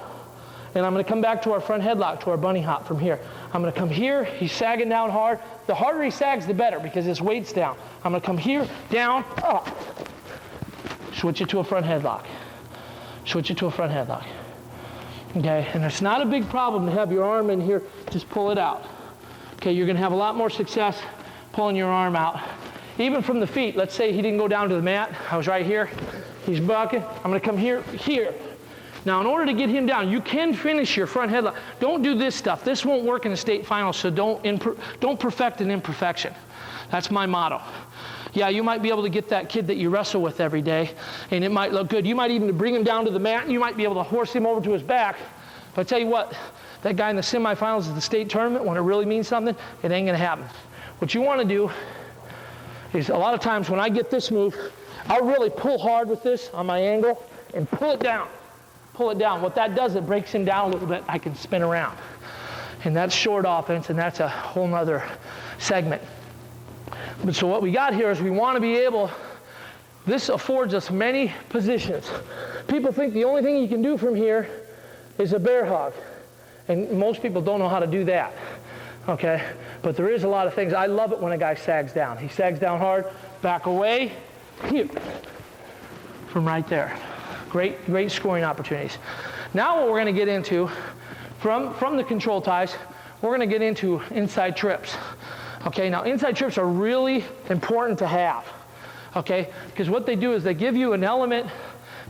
and I'm going to come back to our front headlock, to our bunny hop from here. I'm going to come here. He's sagging down hard. The harder he sags, the better, because his weight's down. I'm going to come here, down, up. Switch it to a front headlock. Switch it to a front headlock. Okay, and it's not a big problem to have your arm in here. Just pull it out. Okay, you're going to have a lot more success pulling your arm out. Even from the feet, let's say he didn't go down to the mat. I was right here. He's bucking. I'm going to come here. Now, in order to get him down, you can finish your front headlock. Don't do this stuff. This won't work in the state finals, so don't perfect an imperfection. That's my motto. Yeah, you might be able to get that kid that you wrestle with every day, and it might look good. You might even bring him down to the mat, and you might be able to horse him over to his back. But I tell you what, that guy in the semifinals of the state tournament, when it really means something, it ain't going to happen. What you want to do is a lot of times when I get this move, I'll really pull hard with this on my angle and pull it down. Pull it down. What that does, it breaks him down a little bit. I can spin around. And that's short offense, and that's a whole nother segment. But so what we got here is we want to be able, this affords us many positions. People think the only thing you can do from here is a bear hug. And most people don't know how to do that. Okay? But there is a lot of things. I love it when a guy sags down. He sags down hard, back away, here. From right there. Great scoring opportunities. Now what we're going to get into, from the control ties, we're going to get into inside trips. Okay, now inside trips are really important to have. Okay, because what they do is they give you an element,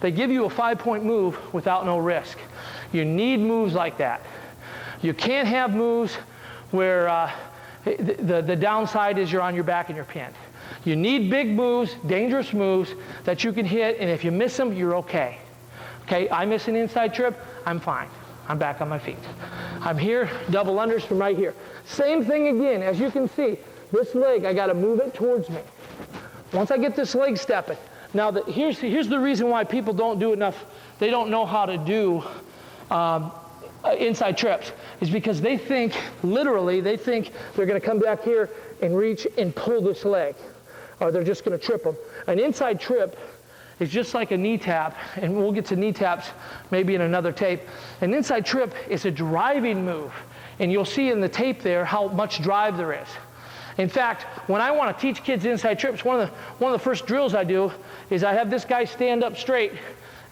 they give you a 5-point move without no risk. You need moves like that. You can't have moves where the downside is you're on your back and you're pinned. You need big moves, dangerous moves that you can hit, and if you miss them, you're okay. Okay, I miss an inside trip, I'm fine. I'm back on my feet. I'm here, double unders from right here. Same thing again, as you can see, this leg, I got to move it towards me. Once I get this leg stepping, now here's the reason why people don't do enough, they don't know how to do inside trips is because they think, literally, they think they're going to come back here and reach and pull this leg, or they're just going to trip them. An inside trip is just like a knee tap, and we'll get to knee taps maybe in another tape. An inside trip is a driving move, and you'll see in the tape there how much drive there is. In fact, when I want to teach kids inside trips, one of the first drills I do is I have this guy stand up straight,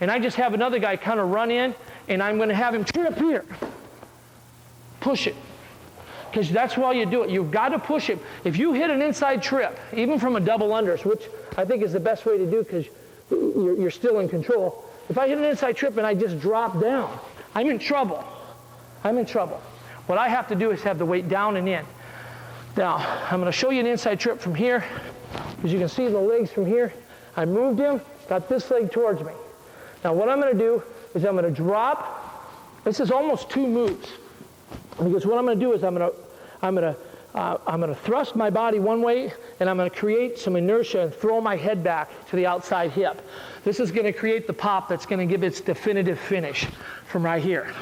and I just have another guy kind of run in, and I'm going to have him trip here. Push it. Because that's why you do it. You've got to push it. If you hit an inside trip, even from a double unders, which I think is the best way to do because you're still in control. If I hit an inside trip and I just drop down, I'm in trouble. I'm in trouble. What I have to do is have the weight down and in. Now, I'm going to show you an inside trip from here. As you can see the legs from here. I moved him, got this leg towards me. Now what I'm going to do is I'm going to drop. This is almost two moves. Because what I'm going to do is I'm going to thrust my body one way, and I'm going to create some inertia and throw my head back to the outside hip. This is going to create the pop that's going to give its definitive finish from right here.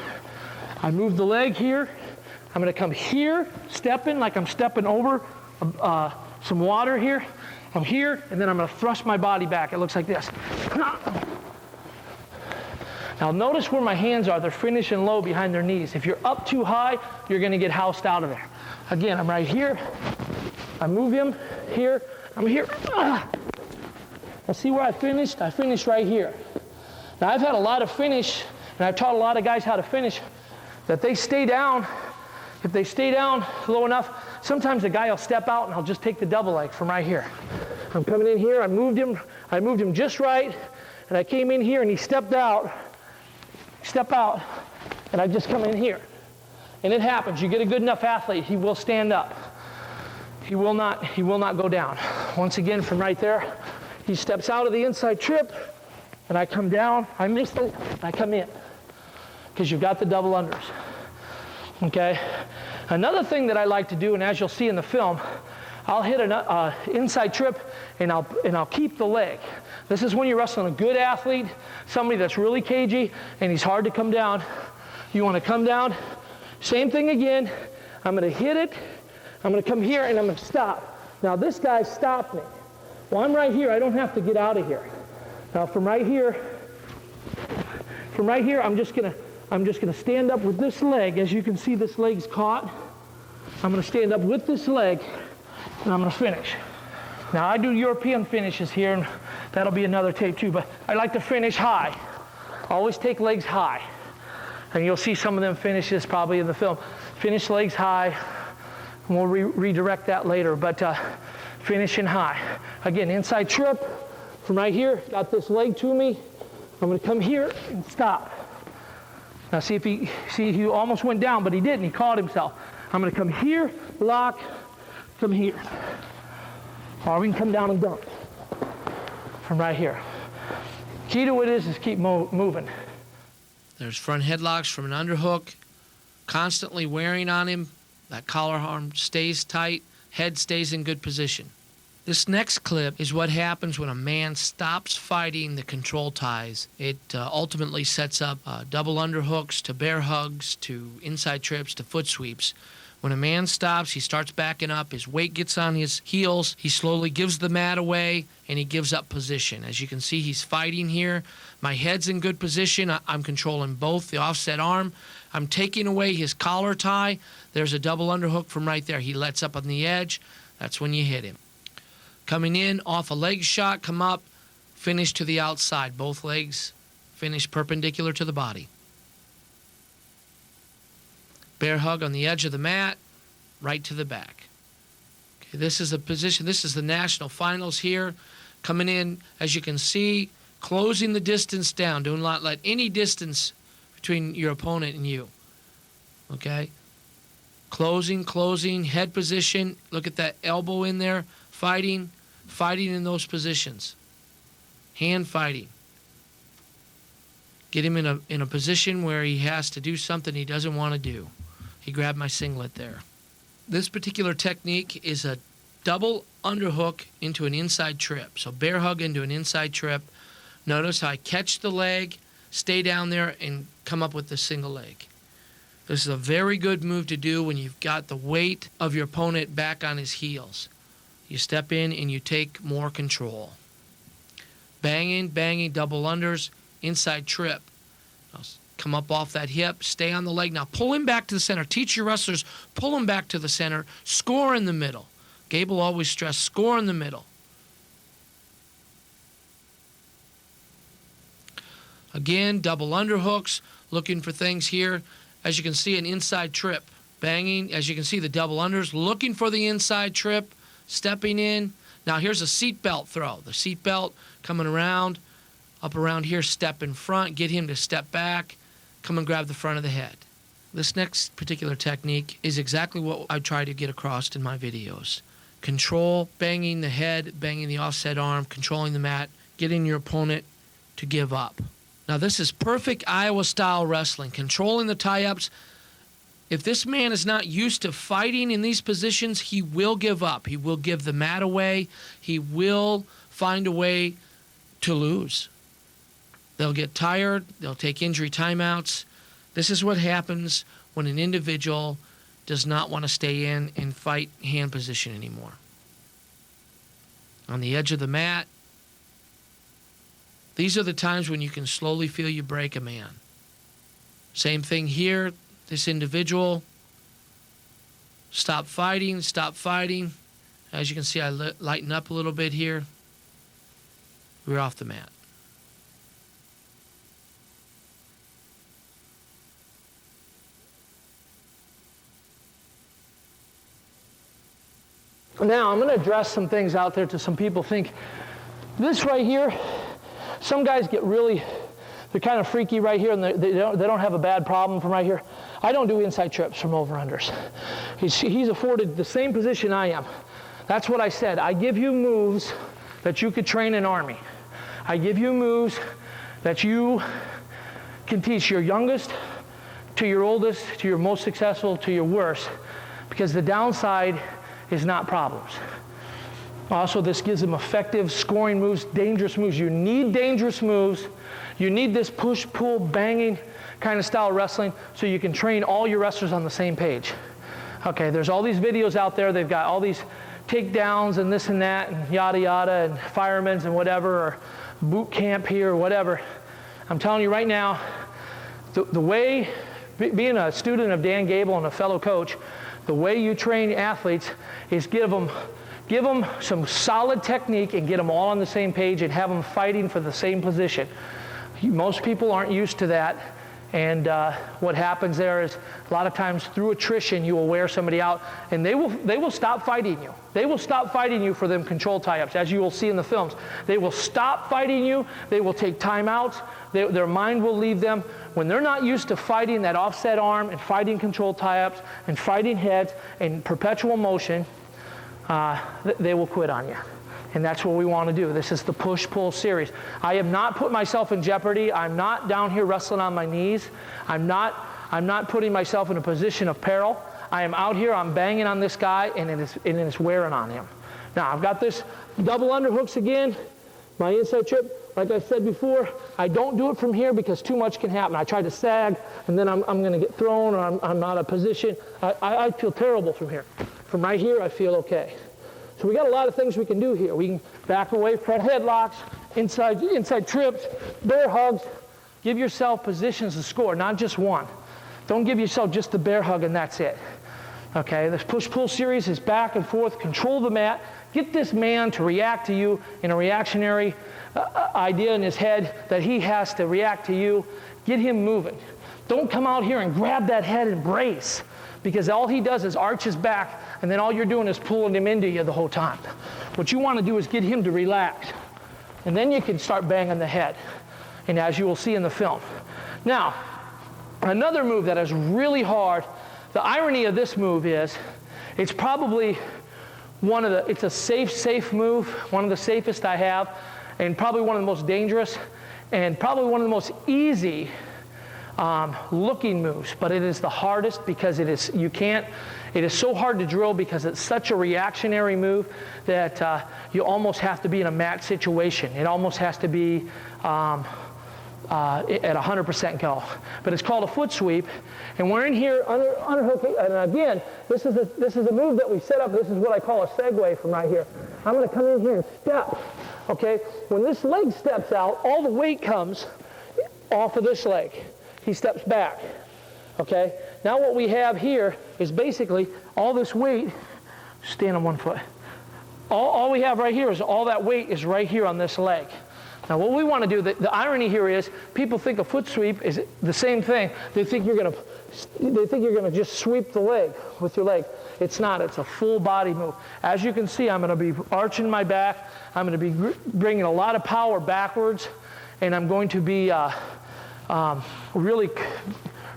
I move the leg here. I'm going to come here, stepping like I'm stepping over some water here. I'm here, and then I'm going to thrust my body back. It looks like this. Now notice where my hands are. They're finishing low behind their knees. If you're up too high, you're going to get housed out of there. Again, I'm right here. I move him here. I'm here. Now see where I finished? I finished right here. Now I've had a lot of finish, and I've taught a lot of guys how to finish, that they stay down. If they stay down low enough, sometimes the guy will step out and I'll just take the double leg from right here. I'm coming in here. I moved him just right, and I came in here and he stepped out. Step out, and I just come in here. And it happens. You get a good enough athlete, he will stand up. He will not go down. Once again, from right there, he steps out of the inside trip, and I come down. I miss it. I come in because you've got the double unders. Okay. Another thing that I like to do, and as you'll see in the film, I'll hit an inside trip, and I'll keep the leg. This is when you're wrestling a good athlete, somebody that's really cagey, and he's hard to come down. You want to come down. Same thing again. I'm going to hit it. I'm going to come here, and I'm going to stop. Now this guy stopped me. Well, I'm right here. I don't have to get out of here. Now from right here, I'm just going to stand up with this leg. As you can see, this leg's caught. I'm going to stand up with this leg, and I'm going to finish. Now I do European finishes here, and that'll be another tape too, but I like to finish high. Always take legs high. And you'll see some of them finishes probably in the film. Finish legs high, and we'll redirect that later, but finishing high. Again, inside trip from right here, got this leg to me. I'm going to come here and stop. Now see if he almost went down, but he didn't. He caught himself. I'm going to come here, lock, come here. Or we can come down and dump from right here. Key to it is keep moving. There's front headlocks from an underhook, constantly wearing on him. That collar arm stays tight, head stays in good position. This next clip is what happens when a man stops fighting the control ties. It ultimately sets up double underhooks to bear hugs to inside trips to foot sweeps. When a man stops, he starts backing up, his weight gets on his heels, he slowly gives the mat away, and he gives up position. As you can see, he's fighting here. My head's in good position. I'm controlling both the offset arm. I'm taking away his collar tie. There's a double underhook from right there. He lets up on the edge. That's when you hit him. Coming in off a leg shot, come up, finish to the outside. Both legs finish perpendicular to the body. Bear hug on the edge of the mat, right to the back. Okay, this is a position. This is the national finals here. Coming in, as you can see, closing the distance down. Do not let any distance between your opponent and you. Okay? Closing, head position. Look at that elbow in there. Fighting in those positions. Hand fighting. Get him in a position where he has to do something he doesn't want to do. He grabbed my singlet there. This particular technique is a double underhook into an inside trip. So bear hug into an inside trip. Notice how I catch the leg, stay down there, and come up with the single leg. This is a very good move to do when you've got the weight of your opponent back on his heels. You step in and you take more control. Banging, banging, double unders, inside trip. Now, come up off that hip, stay on the leg. Now pull him back to the center. Teach your wrestlers, pull him back to the center. Score in the middle. Gable always stressed, score in the middle. Again, double underhooks, looking for things here. As you can see, an inside trip. Banging, as you can see, the double unders, looking for the inside trip, stepping in. Now here's a seatbelt throw. The seatbelt coming around, up around here, step in front, get him to step back, come and grab the front of the head. This next particular technique is exactly what I try to get across in my videos. Control, banging the head, banging the offset arm, controlling the mat, getting your opponent to give up. Now this is perfect Iowa-style wrestling, controlling the tie-ups. If this man is not used to fighting in these positions, he will give up. He will give the mat away. He will find a way to lose. They'll get tired. They'll take injury timeouts. This is what happens when an individual does not want to stay in and fight hand position anymore. On the edge of the mat, these are the times when you can slowly feel you break a man. Same thing here. This individual, stop fighting, stop fighting. As you can see, I lighten up a little bit here. We're off the mat. Now, I'm going to address some things out there to some people think, this right here, some guys get really, they're kind of freaky right here, and they don't have a bad problem from right here. I don't do inside trips from over-unders. He's afforded the same position I am. That's what I said. I give you moves that you could train in Army. I give you moves that you can teach your youngest to your oldest, to your most successful, to your worst, because the downside is not problems. Also, this gives them effective scoring moves, dangerous moves. You need dangerous moves. You need this push, pull, banging kind of style wrestling so you can train all your wrestlers on the same page. Okay, there's all these videos out there. They've got all these takedowns and this and that and yada yada and firemen's and whatever, or boot camp here or whatever. I'm telling you right now, the way, being a student of Dan Gable and a fellow coach, the way you train athletes is give them some solid technique and get them all on the same page and have them fighting for the same position. Most people aren't used to that, and what happens there is a lot of times through attrition you will wear somebody out, and they will stop fighting you. They will stop fighting you for them control tie-ups, as you will see in the films. They will stop fighting you. They will take timeouts. Their mind will leave them. When they're not used to fighting that offset arm and fighting control tie-ups and fighting heads and perpetual motion, they will quit on you. And that's what we want to do. This is the push-pull series. I have not put myself in jeopardy. I'm not down here wrestling on my knees. I'm not putting myself in a position of peril. I am out here, I'm banging on this guy, and it is wearing on him. Now, I've got this double underhooks again, my inside trip. Like I said before, I don't do it from here because too much can happen. I try to sag, and then I'm going to get thrown, or I'm out of position. I feel terrible from here. From right here, I feel okay. So we got a lot of things we can do here. We can back away, front headlocks, inside trips, bear hugs. Give yourself positions to score, not just one. Don't give yourself just the bear hug and that's it. Okay, this push-pull series is back and forth. Control the mat. Get this man to react to you in a reactionary idea in his head that he has to react to you. Get him moving. Don't come out here and grab that head and brace, because all he does is arch his back, and then all you're doing is pulling him into you the whole time. What you want to do is get him to relax, and then you can start banging the head, and as you will see in the film. Now, another move that is really hard, the irony of this move is, it's probably it's a safe move, one of the safest I have, and probably one of the most dangerous, and probably one of the most easy looking moves, but it is the hardest because it is so hard to drill because it's such a reactionary move that you almost have to be in a mat situation. It almost has to be at 100% go. But it's called a foot sweep, and we're in here underhook. And again, this is a move that we set up. This is what I call a segue from right here. I'm going to come in here and step. Okay, when this leg steps out, all the weight comes off of this leg. He steps back. Okay, now what we have here is basically all this weight. Stand on one foot. All we have right here is all that weight is right here on this leg. Now what we want to do, the irony here is people think a foot sweep is the same thing. They think you're going to just sweep the leg with your leg. It's not. It's a full body move. As you can see, I'm going to be arching my back. I'm going to be bringing a lot of power backwards, and I'm going to be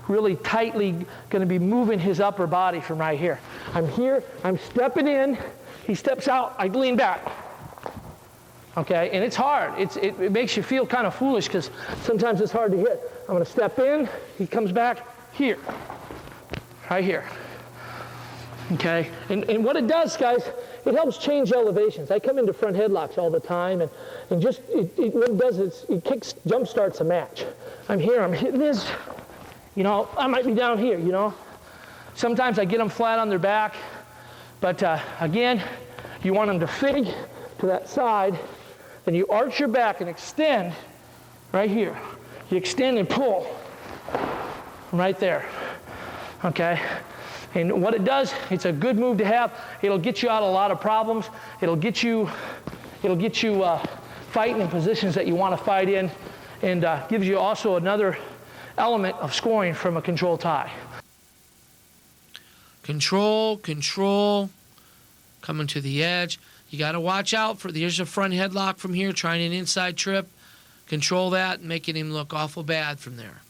really tightly going to be moving his upper body from right here. I'm here. I'm stepping in. He steps out. I lean back. Okay, and it's hard. It makes you feel kind of foolish because sometimes it's hard to hit. I'm going to step in. He comes back here, right here. Okay, and what it does, guys, it helps change elevations. I come into front headlocks all the time, and just what it does is it jump starts a match. I'm here. I'm hitting this. You know, I might be down here. You know, sometimes I get them flat on their back, but again, you want them to fig to that side. Then you arch your back and extend right here. You extend and pull right there, okay? And what it does, it's a good move to have. It'll get you out of a lot of problems. It'll get you fighting in positions that you want to fight in, and gives you also another element of scoring from a control tie. Control, coming to the edge. You got to watch out for, here's a front headlock from here, trying an inside trip. Control that, making him look awful bad from there.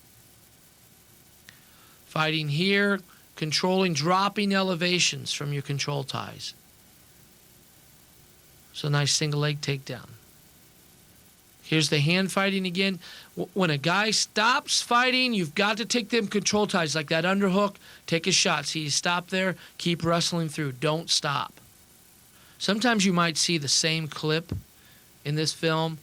Fighting here, controlling, dropping elevations from your control ties. So nice single leg takedown. Here's the hand fighting again. When a guy stops fighting, you've got to take them control ties like that underhook. Take a shot. See, you stop there, keep wrestling through. Don't stop. Sometimes you might see the same clip in this film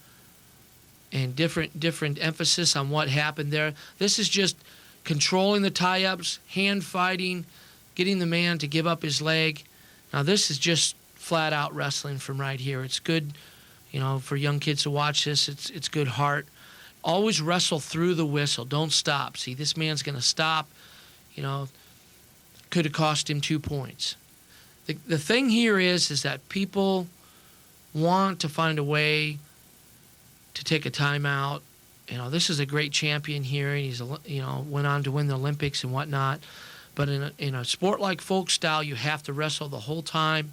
and different emphasis on what happened there. This is just controlling the tie-ups, hand fighting, getting the man to give up his leg. Now this is just flat-out wrestling from right here. It's good, you know, for young kids to watch this. It's good heart. Always wrestle through the whistle. Don't stop. See, this man's going to stop. You know, could have cost him 2 points. The thing here is that people want to find a way to take a timeout. You know, this is a great champion here, and he's, you know, went on to win the Olympics and whatnot. But in a sport like folk style, you have to wrestle the whole time.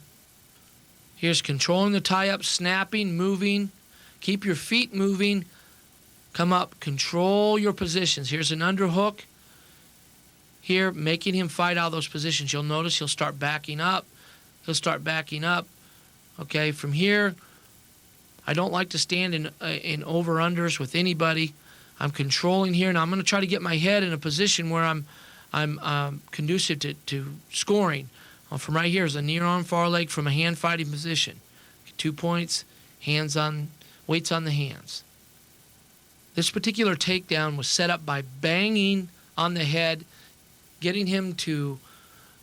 Here's controlling the tie-up, snapping, moving. Keep your feet moving. Come up, control your positions. Here's an underhook. Here, making him fight out of those positions. You'll notice he'll start backing up. He'll start backing up. Okay, from here, I don't like to stand in over-unders with anybody. I'm controlling here, and I'm going to try to get my head in a position where I'm conducive to scoring. From right here is a near arm far leg from a hand fighting position. 2 points, weights on the hands. This particular takedown was set up by banging on the head, getting him to,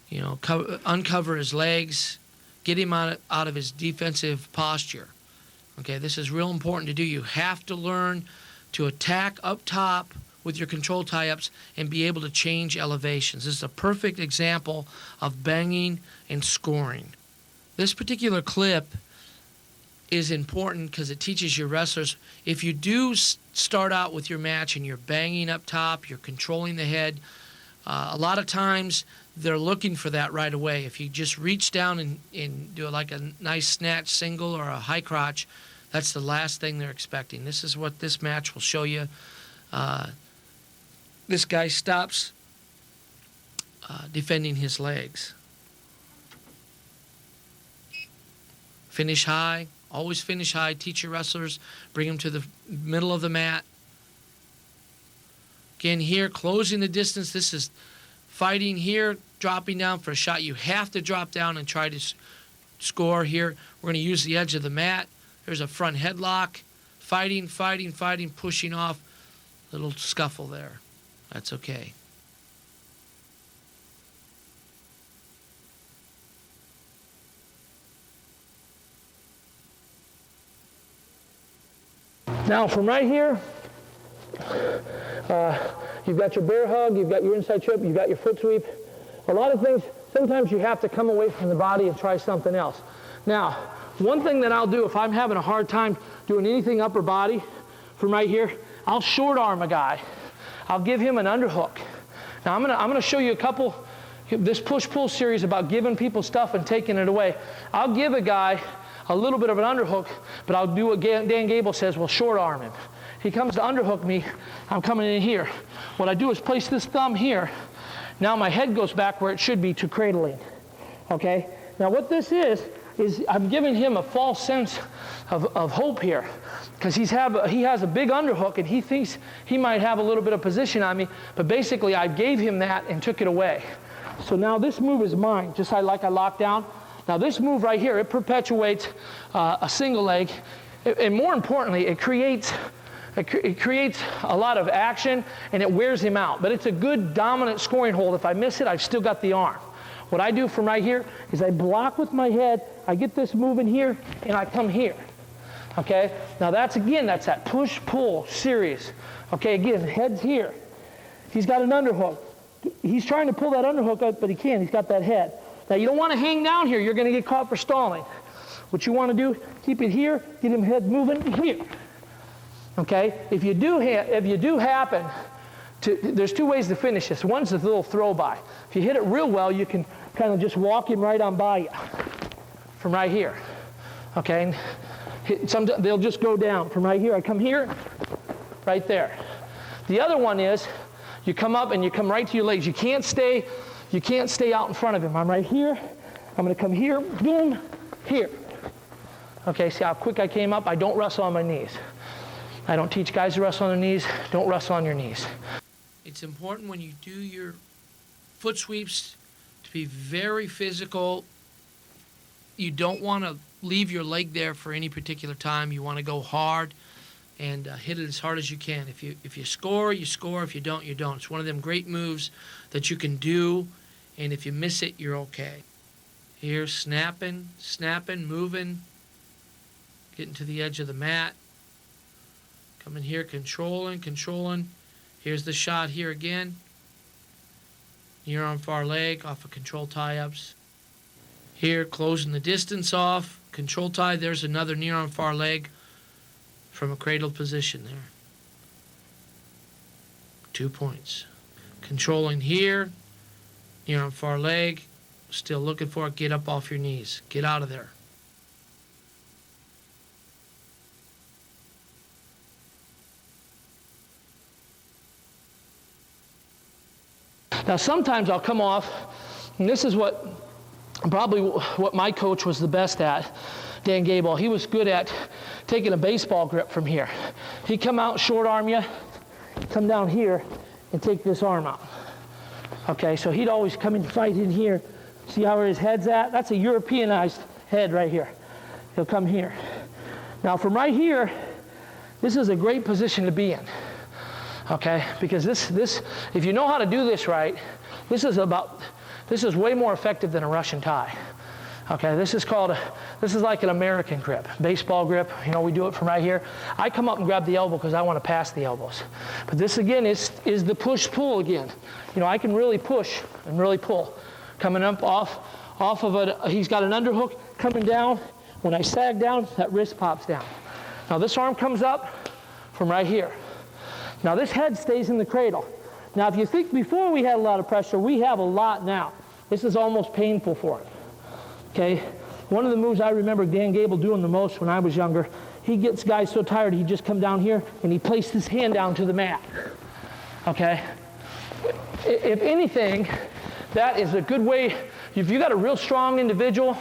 you know, uncover his legs, get him out of his defensive posture. Okay, this is real important to do. You have to learn to attack up top with your control tie-ups and be able to change elevations. This is a perfect example of banging and scoring. This particular clip is important because it teaches your wrestlers, if you do start out with your match and you're banging up top, you're controlling the head, a lot of times they're looking for that right away. If you just reach down and do like a nice snatch single or a high crotch, that's the last thing they're expecting. This is what this match will show you. This guy stops defending his legs. Finish high. Always finish high. Teach your wrestlers. Bring them to the middle of the mat. Again, here, closing the distance. This is fighting here, dropping down for a shot. You have to drop down and try to score here. We're going to use the edge of the mat. There's a front headlock. Fighting, pushing off. Little scuffle there. That's okay. Now from right here, you've got your bear hug, you've got your inside trip, you've got your foot sweep. A lot of things, sometimes you have to come away from the body and try something else. Now, one thing that I'll do if I'm having a hard time doing anything upper body from right here, I'll short arm a guy. I'll give him an underhook. Now I'm gonna show you a couple, this push-pull series about giving people stuff and taking it away. I'll give a guy a little bit of an underhook, but I'll do what Dan Gable says, we'll short arm him. He comes to underhook me, I'm coming in here. What I do is place this thumb here. Now my head goes back where it should be to cradling, okay? Now what this is I'm giving him a false sense of hope here, because he has a big underhook and he thinks he might have a little bit of position on me, but basically I gave him that and took it away. So now this move is mine, just like I locked down. Now this move right here, it perpetuates a single leg, and more importantly, it creates a lot of action and it wears him out. But it's a good dominant scoring hold. If I miss it, I've still got the arm. What I do from right here is I block with my head, I get this moving here, and I come here. Okay? Now that's that push-pull series. Okay, again, head's here. He's got an underhook. He's trying to pull that underhook up, but he can't. He's got that head. Now you don't want to hang down here. You're going to get caught for stalling. What you want to do, keep it here, get him head moving here. Okay? If you do happen to, there's two ways to finish this. One's a little throw by. If you hit it real well, you can kind of just walk him right on by you from right here. Okay? They'll just go down from right here. I come here, right there. The other one is you come up and you come right to your legs. You can't stay out in front of him. I'm right here. I'm going to come here, boom, here. Okay, see how quick I came up? I don't wrestle on my knees. I don't teach guys to wrestle on their knees. Don't wrestle on your knees. It's important when you do your foot sweeps to be very physical. You don't want to leave your leg there for any particular time. You want to go hard and hit it as hard as you can. If you score, you score. If you don't, you don't. It's one of them great moves that you can do, and if you miss it, you're okay. Here, snapping, moving, getting to the edge of the mat. Coming here, controlling. Here's the shot here again. Near arm far leg off of control tie-ups. Here, closing the distance off. Control tie, there's another near arm far leg from a cradled position there. 2 points. Controlling here, near arm far leg. Still looking for it. Get up off your knees. Get out of there. Now sometimes I'll come off, and this is probably what my coach was the best at, Dan Gable. He was good at taking a baseball grip from here. He'd come out, short arm you, come down here, and take this arm out. Okay, so he'd always come and fight in here. See how his head's at? That's a Europeanized head right here. He'll come here. Now from right here, this is a great position to be in. Okay, because this, if you know how to do this right, this is way more effective than a Russian tie. Okay, this is like an American grip, baseball grip. You know, we do it from right here. I come up and grab the elbow because I want to pass the elbows. But this again is the push-pull again. You know, I can really push and really pull. Coming up off of it, he's got an underhook coming down. When I sag down, that wrist pops down. Now this arm comes up from right here. Now this head stays in the cradle. Now if you think before we had a lot of pressure, we have a lot now. This is almost painful for him. Okay? One of the moves I remember Dan Gable doing the most when I was younger, he gets guys so tired he'd just come down here and he placed his hand down to the mat. Okay? If anything, that is a good way. If you got a real strong individual,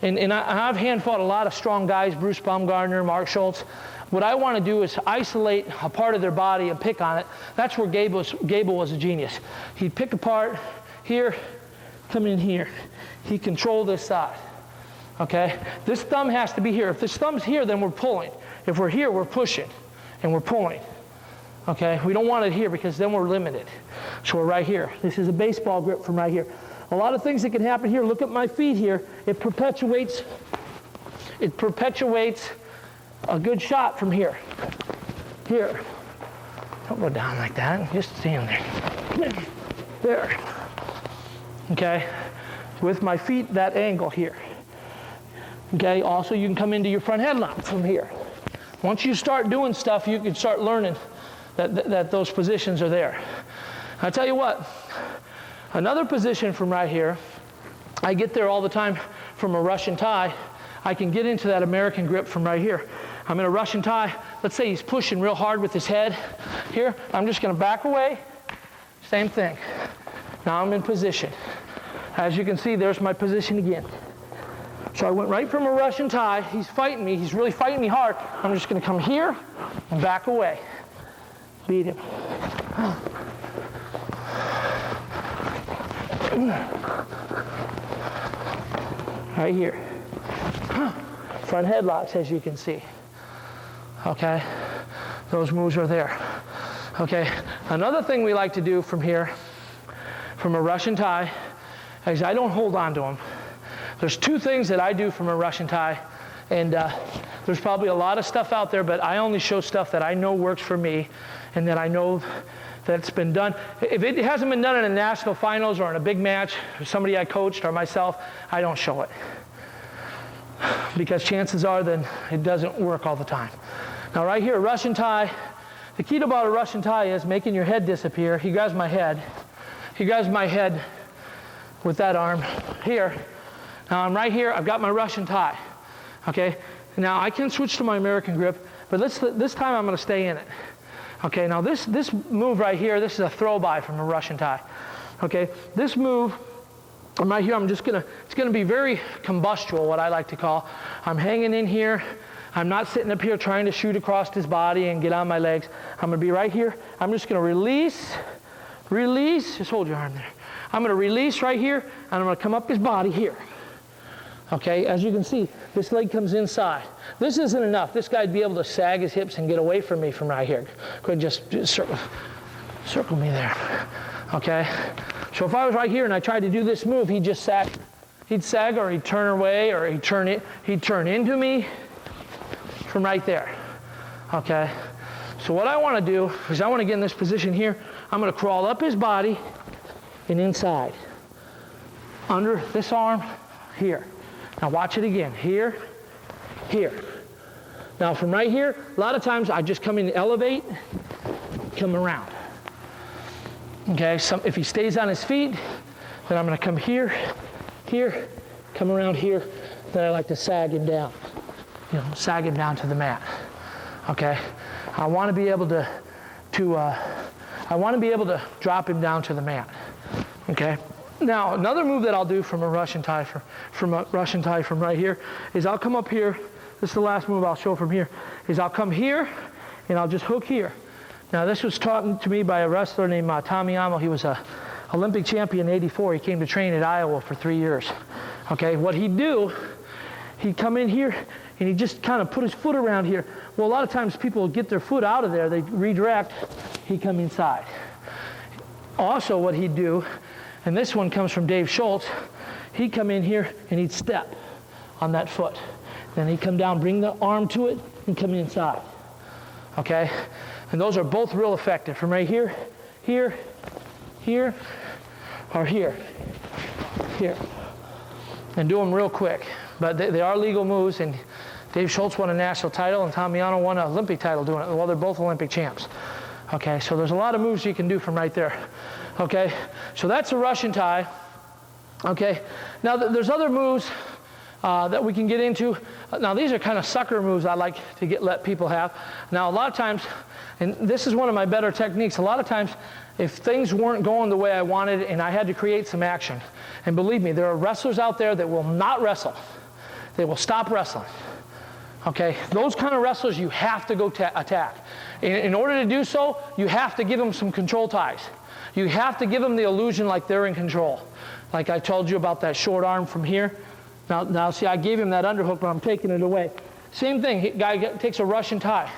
and I've hand fought a lot of strong guys, Bruce Baumgartner, Mark Schultz. What I want to do is isolate a part of their body and pick on it. That's where Gable was a genius. He'd pick apart here, come in here. He controlled this side. Okay? This thumb has to be here. If this thumb's here, then we're pulling. If we're here, we're pushing and we're pulling. Okay, we don't want it here because then we're limited. So we're right here. This is a baseball grip from right here. A lot of things that can happen here. Look at my feet here. It perpetuates a good shot from here. Here. Don't go down like that. Just stand there. There. Okay. With my feet, that angle here. Okay. Also, you can come into your front headlock from here. Once you start doing stuff, you can start learning that those positions are there. I'll tell you what. Another position from right here, I get there all the time from a Russian tie. I can get into that American grip from right here. I'm in a Russian tie. Let's say he's pushing real hard with his head. Here, I'm just going to back away. Same thing. Now I'm in position. As you can see, there's my position again. So I went right from a Russian tie. He's fighting me. He's really fighting me hard. I'm just going to come here and back away. Beat him. Right here. Front headlocks, as you can see. Okay, those moves are there. Okay, another thing we like to do from here, from a Russian tie, is I don't hold on to them. There's two things that I do from a Russian tie, and there's probably a lot of stuff out there, but I only show stuff that I know works for me, and that I know that's been done. If it hasn't been done in a national finals or in a big match, or somebody I coached or myself, I don't show it. Because chances are then it doesn't work all the time. Now right here, a Russian tie, the key about a Russian tie is making your head disappear. He grabs my head. He grabs my head with that arm here. Now I'm right here, I've got my Russian tie. Okay, now I can switch to my American grip, but this time I'm gonna stay in it. Okay, now this move right here, this is a throw-by from a Russian tie. Okay, this move, I'm right here, it's gonna be very combustual, what I like to call. I'm hanging in here. I'm not sitting up here trying to shoot across his body and get on my legs. I'm gonna be right here. I'm just gonna release, just hold your arm there. I'm gonna release right here, and I'm gonna come up his body here. Okay, as you can see, this leg comes inside. This isn't enough. This guy'd be able to sag his hips and get away from me from right here. Could just circle me there. Okay, so if I was right here and I tried to do this move, he'd just sag. He'd sag, or he'd turn away, or he'd turn into me from right there. Okay, so what I want to do is I want to get in this position here. I'm going to crawl up his body and inside. Under this arm, here. Now watch it again. Here, here. Now from right here, a lot of times I just come in, elevate, come around. Okay, if he stays on his feet, then I'm going to come here, here, come around here. Then I like to sag him down. Sag him down to the mat. Okay, I want to be able to drop him down to the mat. Okay. Now, another move that I'll do from a Russian tie from right here is I'll come up here. This is the last move I'll show from here. Is I'll come here and I'll just hook here. Now, this was taught to me by a wrestler named Tommy Amo. He was a Olympic champion in '84. He came to train at Iowa for 3 years. Okay, what he'd do, he'd come in here and he'd just kind of put his foot around here. Well, a lot of times people would get their foot out of there. They'd redirect. He'd come inside. Also, what he'd do, and this one comes from Dave Schultz, he'd come in here and he'd step on that foot. Then he'd come down, bring the arm to it, and come inside. Okay? And those are both real effective. From right here, here, here, or here, here. And do them real quick. But they are legal moves, and Dave Schultz won a national title, and Tomiano won an Olympic title doing it. Well, they're both Olympic champs. Okay, so there's a lot of moves you can do from right there. Okay, so that's a Russian tie. Okay, now there's other moves that we can get into. Now these are kind of sucker moves I like to let people have. Now a lot of times, and this is one of my better techniques, a lot of times if things weren't going the way I wanted and I had to create some action, and believe me, there are wrestlers out there that will not wrestle. They will stop wrestling. Okay, those kind of wrestlers you have to go attack. In order to do so, you have to give them some control ties. You have to give them the illusion like they're in control. Like I told you about that short arm from here. Now see, I gave him that underhook, but I'm taking it away. Same thing, guy takes a Russian tie.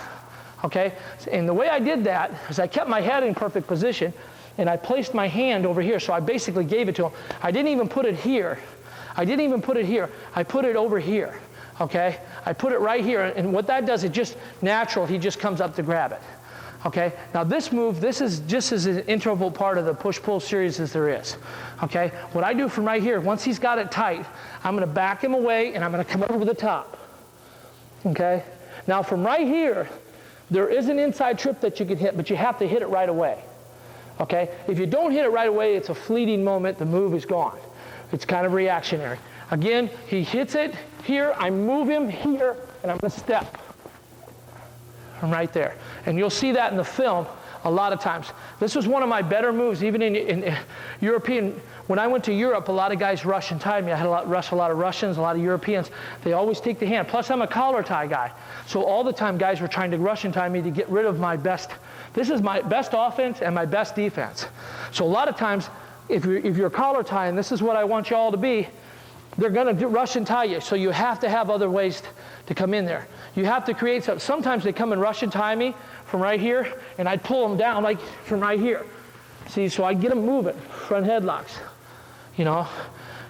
okay? And the way I did that is I kept my head in perfect position, and I placed my hand over here, so I basically gave it to him. I didn't even put it here. I didn't even put it here. I put it over here, okay? I put it right here, and what that does, it just natural, he just comes up to grab it, okay? Now this move, this is just as an integral part of the push-pull series as there is, okay? What I do from right here, once he's got it tight, I'm gonna back him away, and I'm gonna come over the top, okay? Now from right here, there is an inside trip that you can hit, but you have to hit it right away. Okay? If you don't hit it right away, it's a fleeting moment, the move is gone. It's kind of reactionary. Again, he hits it here, I move him here, and I'm going to step from right there. And you'll see that in the film a lot of times. This was one of my better moves, even in European. When I went to Europe, a lot of guys rush and tie me. I had a lot of Russians, a lot of Europeans. They always take the hand. Plus, I'm a collar tie guy. So all the time, guys were trying to rush and tie me to get rid of my best. This is my best offense and my best defense. So a lot of times, if you're collar tying, this is what I want you all to be, they're going to rush and tie you. So you have to have other ways to come in there. You have to create something. Sometimes they come and rush and tie me from right here, and I'd pull them down like from right here. See, so I'd get them moving, front headlocks. You know,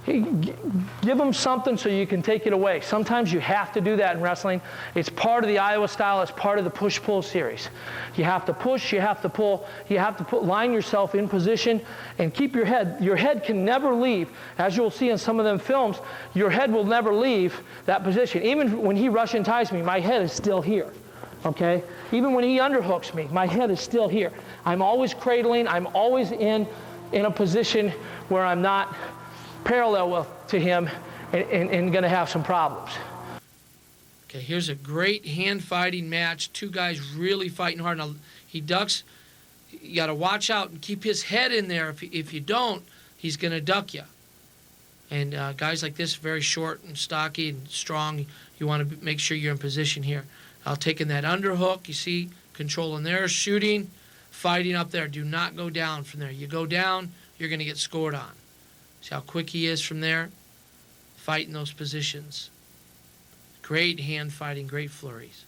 give them something so you can take it away. Sometimes you have to do that in wrestling. It's part of the Iowa style. It's part of the push-pull series. You have to push, you have to pull, you have to line yourself in position and keep your head. Your head can never leave. As you'll see in some of them films, your head will never leave that position. Even when he rush and ties me, my head is still here. Okay? Even when he underhooks me, my head is still here. I'm always cradling. I'm always in a position where I'm not parallel to him and going to have some problems. Okay, here's a great hand-fighting match. Two guys really fighting hard. Now, he ducks. You got to watch out and keep his head in there. If you don't, he's going to duck you. And guys like this, very short and stocky and strong, you want to make sure you're in position here. Now, taking that underhook, you see, controlling there, shooting, fighting up there. Do not go down from there. You go down, you're going to get scored on. See how quick he is from there? Fighting those positions. Great hand fighting, great flurries.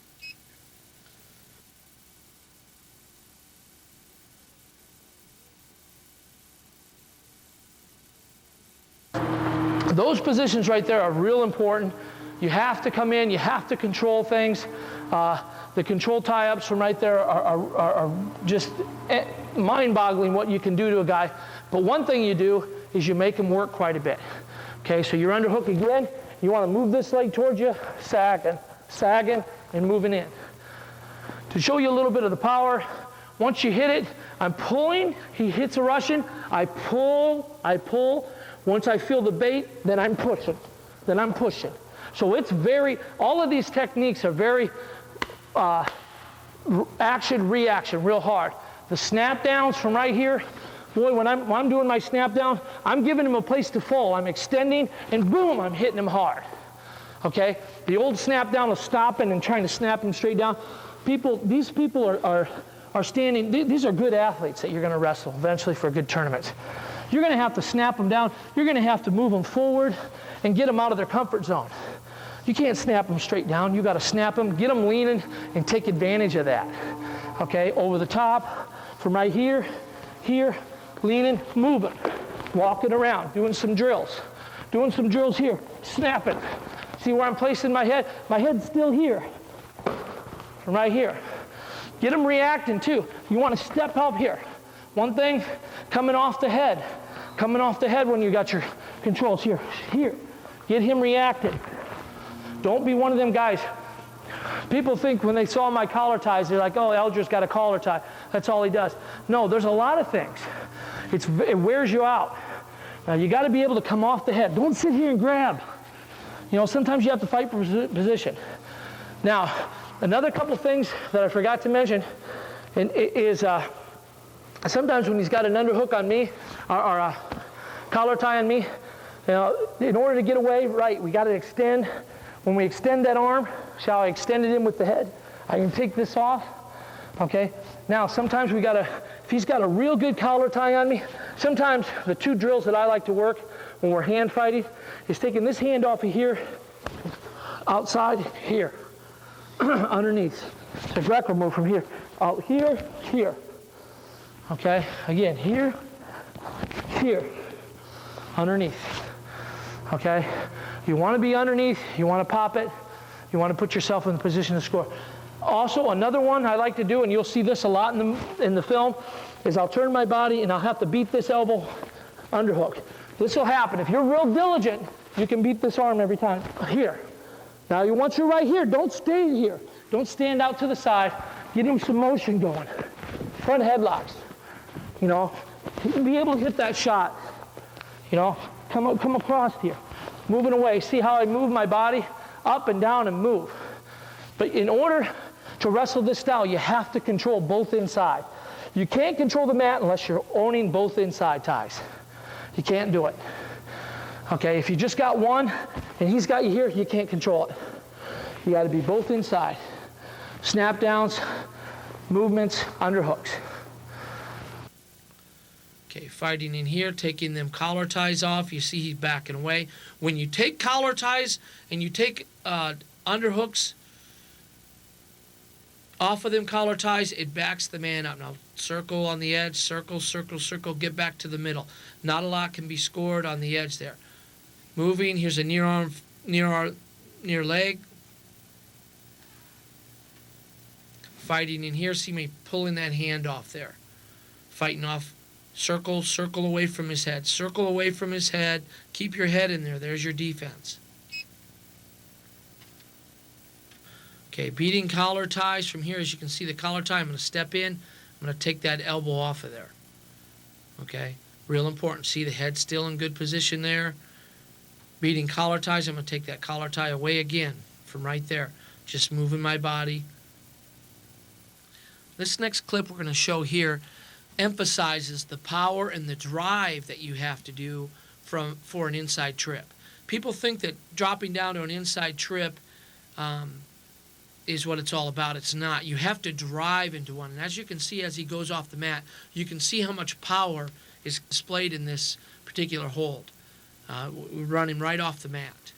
Those positions right there are real important. You have to come in, you have to control things. The control tie-ups from right there are just mind-boggling what you can do to a guy. But one thing you do is you make him work quite a bit. Okay, so you're underhook again. You want to move this leg towards you, sagging, and moving in. To show you a little bit of the power, once you hit it, I'm pulling. He hits a Russian. I pull. Once I feel the bait, then I'm pushing. So it's all of these techniques are very action, reaction, real hard. The snap downs from right here, boy, when I'm doing my snap down, I'm giving him a place to fall. I'm extending, and boom, I'm hitting him hard. Okay? The old snap down of stopping and trying to snap him straight down. These people are standing, these are good athletes that you're going to wrestle eventually for good tournaments. You're going to have to snap them down. You're going to have to move them forward and get them out of their comfort zone. You can't snap them straight down. You got to snap them, get them leaning, and take advantage of that. Okay? Over the top, from right here, leaning, moving, walking around, doing some drills here, snapping. See where I'm placing my head? My head's still here, from right here. Get them reacting too. You want to step up here. One thing, coming off the head when you got your controls here. Get him reacting. Don't be one of them guys. People think when they saw my collar ties, they're like, oh, Alger's got a collar tie. That's all he does. No, there's a lot of things. It wears you out. You got to be able to come off the head. Don't sit here and grab. You know, sometimes you have to fight for position. Now, another couple things that I forgot to mention is sometimes when he's got an underhook on me or a collar tie on me, you know, in order to get away, right, we got to extend. When we extend that arm, shall I extend it in with the head? I can take this off, okay? Now, sometimes if he's got a real good collar tie on me, sometimes the two drills that I like to work when we're hand fighting is taking this hand off of here, outside, here, underneath. It's a Greco move from here. Out here, here. Okay? Again, here, here. Underneath. Okay? You want to be underneath. You want to pop it. You want to put yourself in the position to score. Also, another one I like to do, and you'll see this a lot in the film, is I'll turn my body and I'll have to beat this elbow underhook. This will happen. If you're real diligent, you can beat this arm every time. Here. Now, once you're right here, don't stay here. Don't stand out to the side. Get him some motion going. Front headlocks. You know, be able to hit that shot. You know, come across here. Moving away. See how I move my body up and down and move. But in order to wrestle this style, you have to control both inside. You can't control the mat unless you're owning both inside ties. You can't do it. Okay, if you just got one and he's got you here, you can't control it. You got to be both inside. Snap downs, movements, underhooks. Okay, fighting in here, taking them collar ties off. You see he's backing away. When you take collar ties and you take underhooks off of them collar ties, it backs the man up. Now, circle on the edge, circle, circle, circle, get back to the middle. Not a lot can be scored on the edge there. Moving, here's a near arm, near leg. Fighting in here, see me pulling that hand off there. Fighting off, circle, circle away from his head. Circle away from his head. Keep your head in there. There's your defense. Okay, beating collar ties from here. As you can see the collar tie, I'm going to step in. I'm going to take that elbow off of there. Okay, real important. See the head still in good position there. Beating collar ties, I'm going to take that collar tie away again from right there. Just moving my body. This next clip we're going to show here emphasizes the power and the drive that you have to do for an inside trip. People think that dropping down to an inside trip is what it's all about. It's not. You have to drive into one. And as you can see as he goes off the mat, you can see how much power is displayed in this particular hold. We run him right off the mat.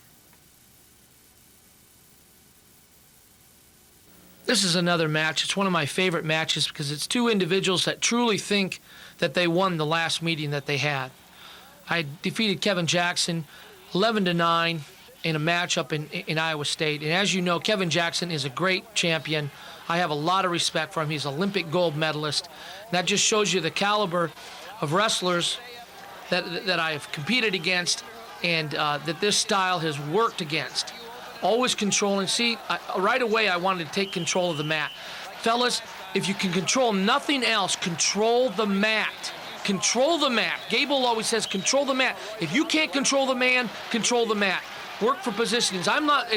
This is another match. It's one of my favorite matches because it's two individuals that truly think that they won the last meeting that they had. I defeated Kevin Jackson 11-9 in a match up in Iowa State. And as you know, Kevin Jackson is a great champion. I have a lot of respect for him. He's an Olympic gold medalist. And that just shows you the caliber of wrestlers that I have competed against and that this style has worked against. Always controlling. See, right away I wanted to take control of the mat. Fellas, if you can control nothing else, control the mat. Control the mat. Gable always says control the mat. If you can't control the man, control the mat. Work for positionings. I'm not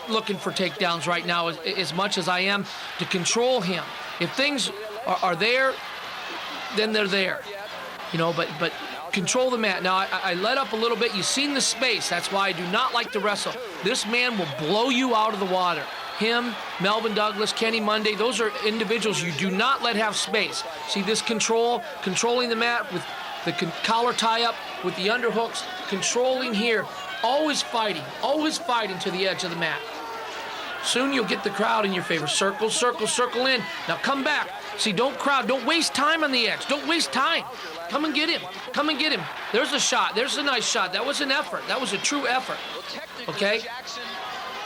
looking for takedowns right now as much as I am to control him. If things are there, then they're there. You know, but control the mat. Now, I let up a little bit. You've seen the space. That's why I do not like to wrestle. This man will blow you out of the water. Him, Melvin Douglas, Kenny Monday, those are individuals you do not let have space. See this controlling the mat with the collar tie-up, with the underhooks, controlling here. Always fighting to the edge of the mat. Soon you'll get the crowd in your favor. Circle, circle, circle in. Now come back. See, don't crowd. Don't waste time on the edge. Don't waste time. Come and get him. Come and get him. There's a shot. There's a nice shot. That was an effort. That was a true effort. Okay?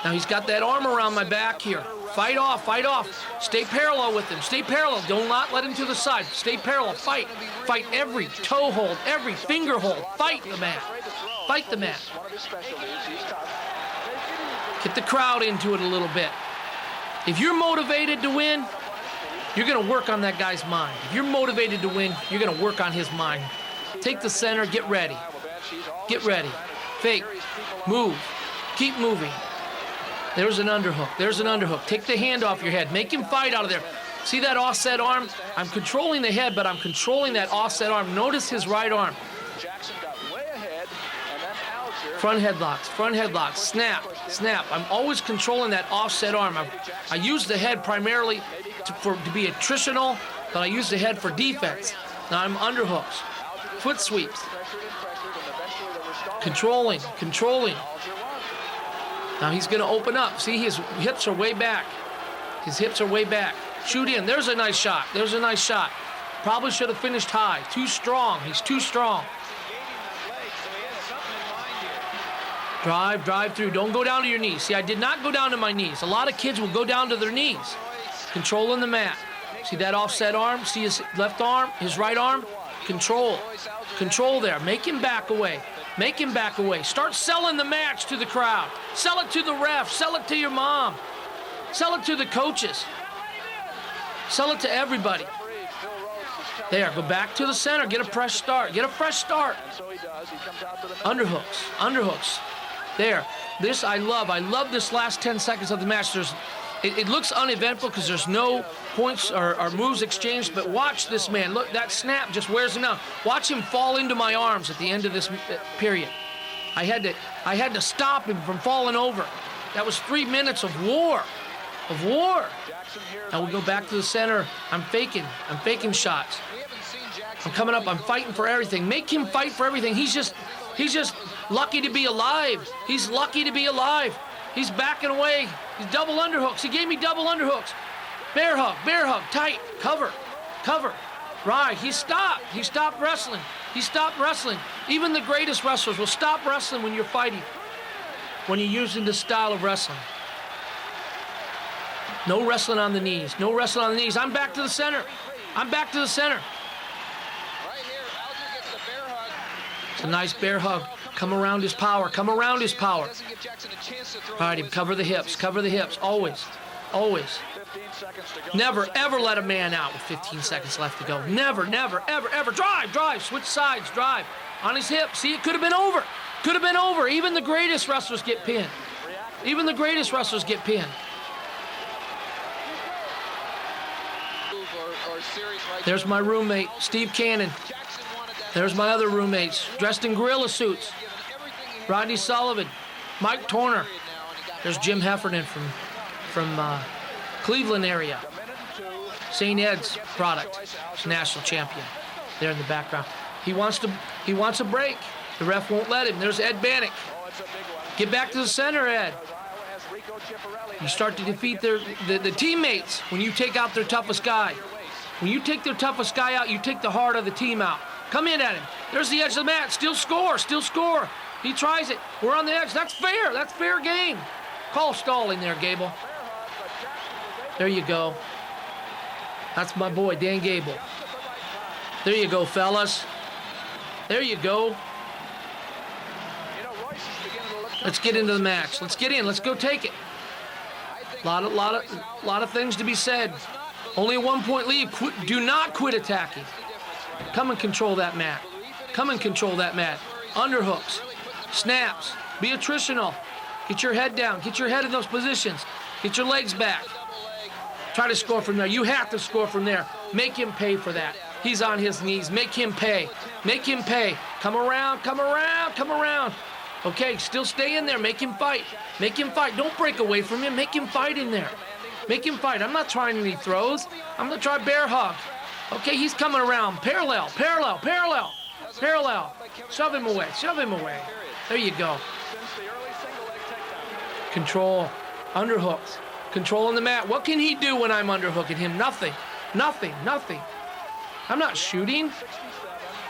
Now he's got that arm around my back here. Fight off, fight off. Stay parallel with him. Stay parallel. Do not let him to the side. Stay parallel. Fight. Fight every toe hold, every finger hold. Fight the mat. Fight the mat. Get the crowd into it a little bit. If you're motivated to win, you're going to work on that guy's mind. If you're motivated to win, you're going to work on his mind. Take the center. Get ready. Get ready. Fake. Move. Keep moving. There's an underhook. There's an underhook. Take the hand off your head. Make him fight out of there. See that offset arm? I'm controlling the head, but I'm controlling that offset arm. Notice his right arm. Front headlocks, snap, snap. I'm always controlling that offset arm. I use the head primarily to be attritional, but I use the head for defense. Now I'm underhooks, foot sweeps, controlling. Now he's going to open up. See, his hips are way back. His hips are way back. Shoot in. There's a nice shot. There's a nice shot. Probably should have finished high. Too strong. He's too strong. Drive, drive through. Don't go down to your knees. See, I did not go down to my knees. A lot of kids will go down to their knees. Controlling the mat. See that offset arm? See his left arm, his right arm? Control. Control there. Make him back away. Make him back away. Start selling the match to the crowd. Sell it to the ref. Sell it to your mom. Sell it to the coaches. Sell it to everybody. There, go back to the center. Get a fresh start. Get a fresh start. Underhooks. Underhooks. There. This I love. I love this last 10 seconds of the match. It looks uneventful because there's no points or moves exchanged, but watch this man. Look, that snap just wears him down. Watch him fall into my arms at the end of this period. I had to stop him from falling over. That was 3 minutes of war. Of war. Now we go back to the center. I'm faking shots. I'm coming up. I'm fighting for everything. Make him fight for everything. He's just lucky to be alive. He's lucky to be alive. He's backing away. He's double underhooks. He gave me double underhooks. Bear hug, tight, cover. Right, he stopped. He stopped wrestling. He stopped wrestling. Even the greatest wrestlers will stop wrestling when you're fighting, when you're using this style of wrestling. No wrestling on the knees. No wrestling on the knees. I'm back to the center. I'm back to the center. It's a nice bear hug. Come around his power. Come around his power. All right, cover the hips. Cover the hips. Always. Always. Never, ever let a man out with 15 seconds left to go. Never, never, ever, ever. Drive, drive. Switch sides. Drive. On his hip. See, it could have been over. Could have been over. Even the greatest wrestlers get pinned. Even the greatest wrestlers get pinned. There's my roommate, Steve Cannon. There's my other roommates, dressed in gorilla suits. Rodney Sullivan, Mike Torner. There's Jim Heffernan from Cleveland area. St. Ed's product. He's national champion. There in the background. He wants a break. The ref won't let him. There's Ed Bannock. Get back to the center, Ed. You start to defeat the teammates when you take out their toughest guy. When you take their toughest guy out, you take the heart of the team out. Come in at him. There's the edge of the mat. Still score. Still score. He tries it. We're on the edge. That's fair. That's fair game. Call stalling there, Gable. There you go. That's my boy, Dan Gable. There you go, fellas. There you go. Let's get into the match. Let's get in. Let's go take it. Lot of things to be said. Only a 1-point lead. Do not quit attacking. Come and control that mat. Come and control that mat. Underhooks. Snaps. Be attritional. Get your head down. Get your head in those positions. Get your legs back. Try to score from there. You have to score from there. Make him pay for that. He's on his knees. Make him pay. Make him pay. Come around. Come around. Come around. Okay, still stay in there. Make him fight. Make him fight. Don't break away from him. Make him fight in there. Make him fight. I'm not trying any throws. I'm going to try bear hug. Okay, he's coming around. Parallel, parallel, parallel, parallel. Shove him away. Shove him away. There you go. Control. Underhooks. Controlling the mat. What can he do when I'm underhooking him? Nothing. Nothing. Nothing. I'm not shooting.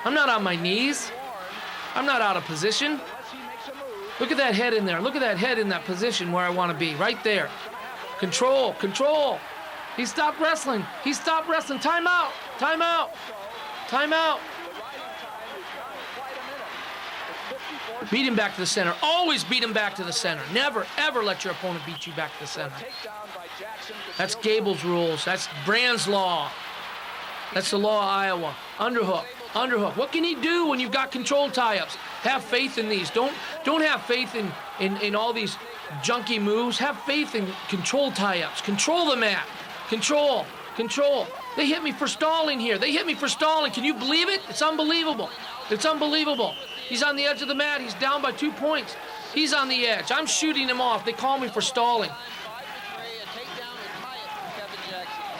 I'm not on my knees. I'm not out of position. Look at that head in there. Look at that head in that position where I want to be. Right there. Control. Control. He stopped wrestling. He stopped wrestling. Time out. Time out. Time out. Beat him back to the center. Always beat him back to the center. Never, ever let your opponent beat you back to the center. That's Gable's rules. That's Brand's law. That's the law of Iowa. Underhook. Underhook. What can he do when you've got control tie-ups? Have faith in these. Don't have faith in all these junky moves. Have faith in control tie-ups. Control the mat. Control. Control. They hit me for stalling here. They hit me for stalling. Can you believe it? It's unbelievable. It's unbelievable. He's on the edge of the mat. He's down by 2 points. He's on the edge. I'm shooting him off. They call me for stalling.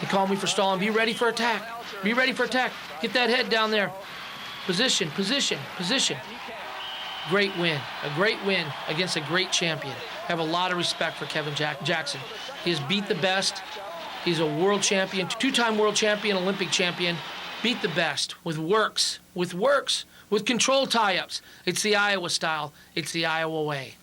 They call me for stalling. Be ready for attack. Be ready for attack. Get that head down there. Position, position, position. Great win. A great win against a great champion. I have a lot of respect for Kevin Jackson. He has beat the best. He's a world champion, two-time world champion, Olympic champion. Beat the best with works, with control tie-ups. It's the Iowa style. It's the Iowa way.